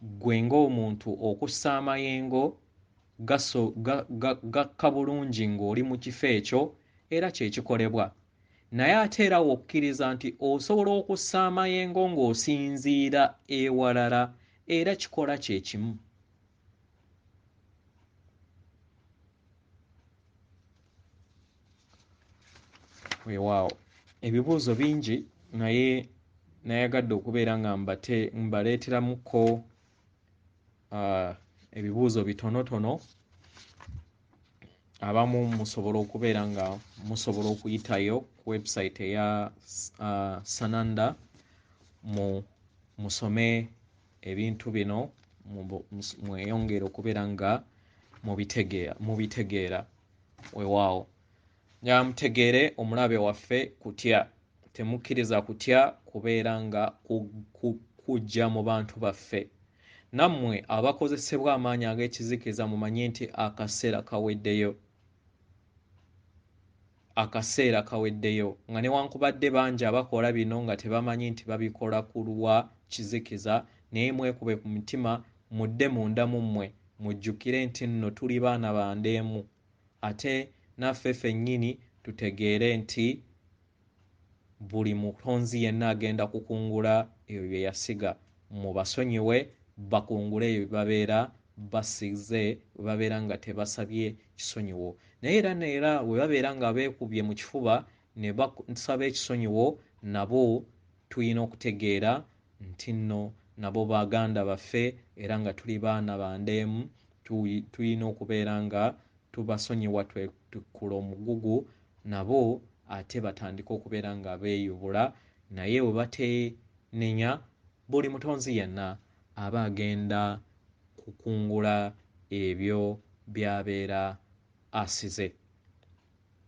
ggwe ng'omuntu okussa amayengo gakka bulungi ng'oli mu kifo ekyo era kye kikolebwa. Naye ate era w'okkiriza nti osobola okussa amayengo ng'osinziira ewalala era kikola kye kimu. Weewaawo ebibuuzo bingi naye nayagadde okubeera nga mbaleeteramuko ebibuuzo bitonotono. Abamu musobola okubeera nga musobola okuyitayo ku website eya Sananda musome ebintu bino mweyongere okubeera nga mubitegeera. Weewaawo njagala mutegeere omulabe waffe kutya. Temukkiriza kutya kubeera nga kujja mu bantu baffe. Nammwe abakozesebwa amaanyi ag'ekizikiza mumanye nti akaseera kaweddeyo nga newankubadde bangi abakola bino nga tebamanyi nti babikola ku lwa kizikiza, naye mwekube ku mutima, mudde munda mu mmwe mujjukire nti nno tuli baana ba ndeemu, ate naffe ffennyini tutegeere nti buli mutonzi yenna agenda kukungula ebyo bye yasiga. Mubasonyiwe bakungule ebyo bye babeera basize, bwe babeera nga tebasabye kisonyiwo. Naye era bwe babeera nga beekubye mu kifuba ne basaba ekisonyiwo, nabo tulina okutegeera nti nno nabo baganda baffe era nga tuli baana ba ndeemu, tulina okubeera nga tubasonyiwa tukkula omugugu nabo ate batandika okubeera nga beeyubula. Naye bwe bateenenya, buli mutonzi yenna aba agenda kukungula ebyo by'abeera asize.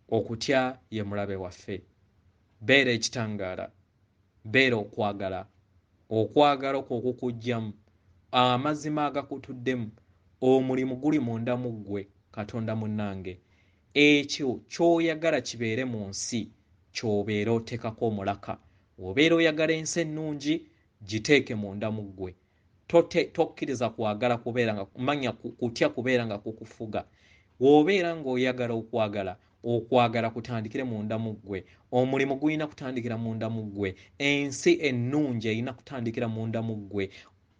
Okutya ye mulabe waffe. Beera ekitangaala, beera okwagala. Okwagala okwo okukuggyamu, amazima agakutuddemu, omulimu guli munda mu ggwe. Katonda munnange, ekyo ky'oyagala kibeere mu nsi ky'obeera oteekako omulaka. Obeera oyagala ensi ennungi, giteeke munda mu ggwe. Tokkiriza kwagala kubeera nga manya kutya kubeera nga kukufuga. W'obeera ng'oyagala okwagala, okwagala kutandikire munda mu ggwe, omulimu gulina kutandikira munda mu ggwe, ensi ennungi erina kutandikira munda mu ggwe.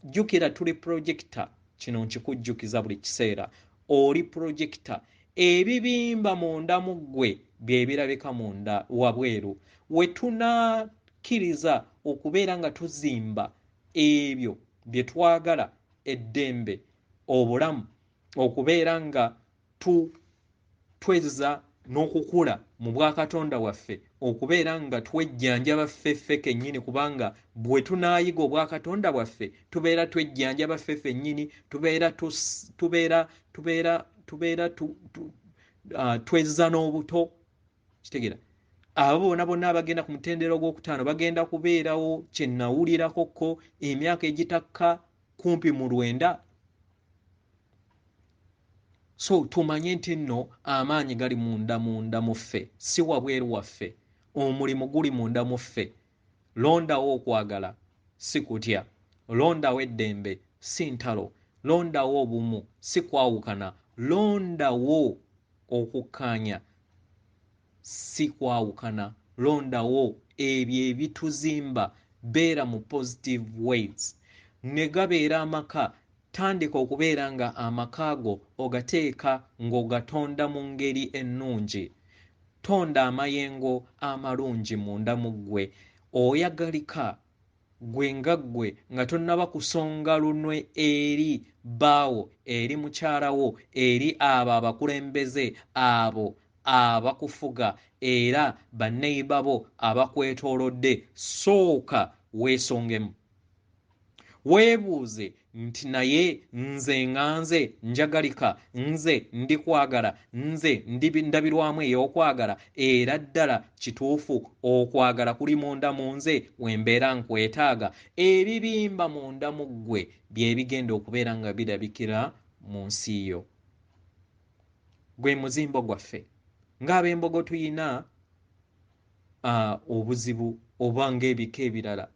Jjukira tuli projekita, kino nkikujjukiza buli kiseera, oli projekita. Ebibimba munda mu ggwe bye birabika munda wabweru. We tunakkiriza okubeera nga tuzimba ebyo bye twagala, eddembe, obulamu, okubeera nga tweza n'okukula mu bwakatonda waffe, okubeera nga twejjanjaba ffeffe kennyini, kubanga bwe tunaayiga obwakatonda bwaffe tubeera twejjanjaba ffeffe nnyini, twezza n'obuto. Kitegeera abo bonna abagenda ku mutendera ogwokutaano bagenda kubeerawo kye nnawulirakokko emyaka egitakka kumpi mu 9. So tumanye nti nno amaanyi gali munda mu ffe, si wabweru waffe. Omulimu guli munda mu ffe. Londawo okwagala, si kutya. Londawo eddembe, si ntalo. Londawo obumu, si kwawukana. Londawo okukkaanya, si kwawukana. Londawo ebyo ebituzimba. Beera mu positive ways. Ne gabeera amaka, tandika okubeera nga amaka go ogateeka ng'ogatonda mu ngeri ennungi. Tonda amayengo amalungi munda mu ggwe. Oyagalika gwe nga ggwe nga tonnaba kusonga lunwe eri bbaawo, eri mukyalawo, eri abo abakulembeze, abo abakufuga era banneyiba bo abakwetoolodde. Sooka weesongemu. Weebuuze nti naye nze nganze njagalika, nze ndi kwagala, nze ndabirwamu ey'okwagala, era ddala kituufu okwagala kuli munda mu nze wembeera nkwetaaga. Ebibimba munda mu ggwe bye bigenda okubeera nga birabikira mu nsi yo. Gwe muzimbo gwaffe. Ng'ab'embogo tuyina obuzibu oba ng'ebika ebirala.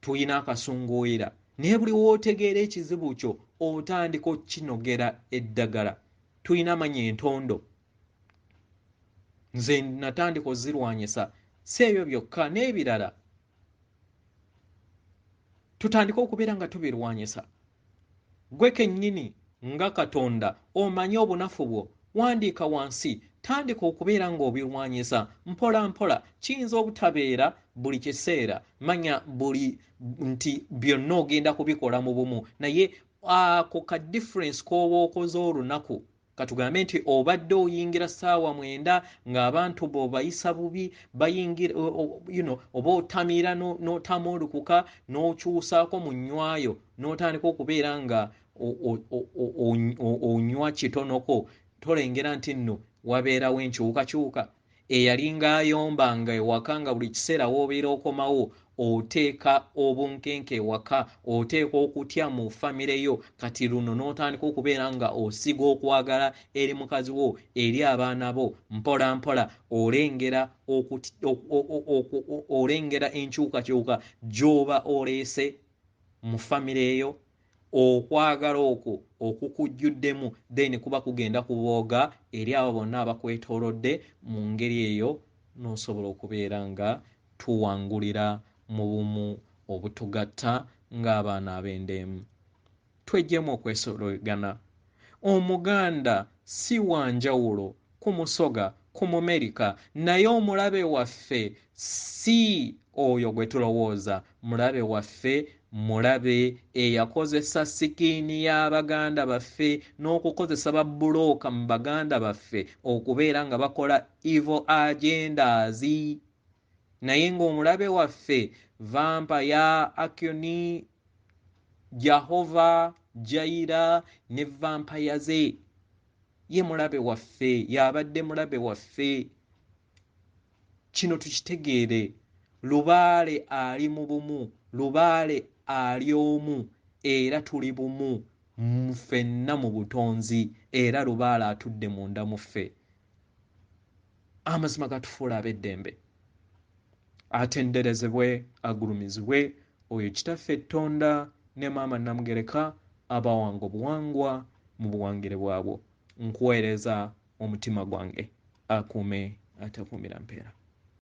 Tuyina akasunguwira, naye buli wootegeera ekizibu kyo otandika okkinogera eddagala. Tuyina amanya entondo, nze natandika ozirwanyisa. Si ebyo byokka, n'ebirala tutandika okubeera nga tubirwanyisa. Gwe kennyini nga Katonda omanye obunafu bwo, wandiika wansi, tandika okubeera ng'obirwanyisa mpola mpola. Kiyinza obutabeera buli kiseera, manya buli nti byonna ogenda kubikola mu bumu, naye ako ka difference k'oba okoze olunaku, katugambe nti obadde oyingira ssaawa 9 ng'abantu b'obayisa bubi, bayingira oba otamiira n'otamuulukuka n'okyusaako mu nnywayo, n'otandika okubeera nga onywa kitonoko, tolengera nti nno wabeerawo enkyukakyuka. Eyalinga ayombanga ewaka nga buli kiseera w'obeera okomawo, oteeka obunkenke ewaka, oteeka okutya mu famire yo, kati luno n'otandika okubeera nga osiga okwagala eri mukazi wo, eri abaana bo, mpola mpola olengera enkyukakyuka gy'oba oleese mu famire eyo. Okwagala okwo okukujjuddemu, then kuba kugenda kubooga eri abo bonna abakwetoolodde. Mu ngeri eyo n'osobola okubeera nga tuwangulira mu bumu obutugatta ng'abaana ab'endeemu. Tweggyemu okwesologana. Omuganda si wanjawulo ku Musoga, ku Mumerika, naye omulabe waffe si oyo gwe tulowooza. Mulabe waffe mulabe eyakozesa sikiini y'Abaganda baffe n'okukozesa babbulooka mu Baganda baffe okubeera nga bakola evil agendas. Naye ng'omulabe waffe vampaya Akyoni, Jehova, Jaira ne vampaya ze, ye mulabe waffe, y'abadde mulabe waffe. Kino tukitegeere. Lubaale ali mu bumu, Lubaale ali omu, era tuli bumu ffenna mu butonzi, era Lubaale atudde munda mu ffe. Amazima gatufuula ab'eddembe. Atenderezebwe, agulumizibwe oyo kitaffe Ettonda ne maama Namugereka abawanga obuwangwa mu buwangire bwabwo. Nkuweereza omutima gwange. akuume atakuumira mpeera.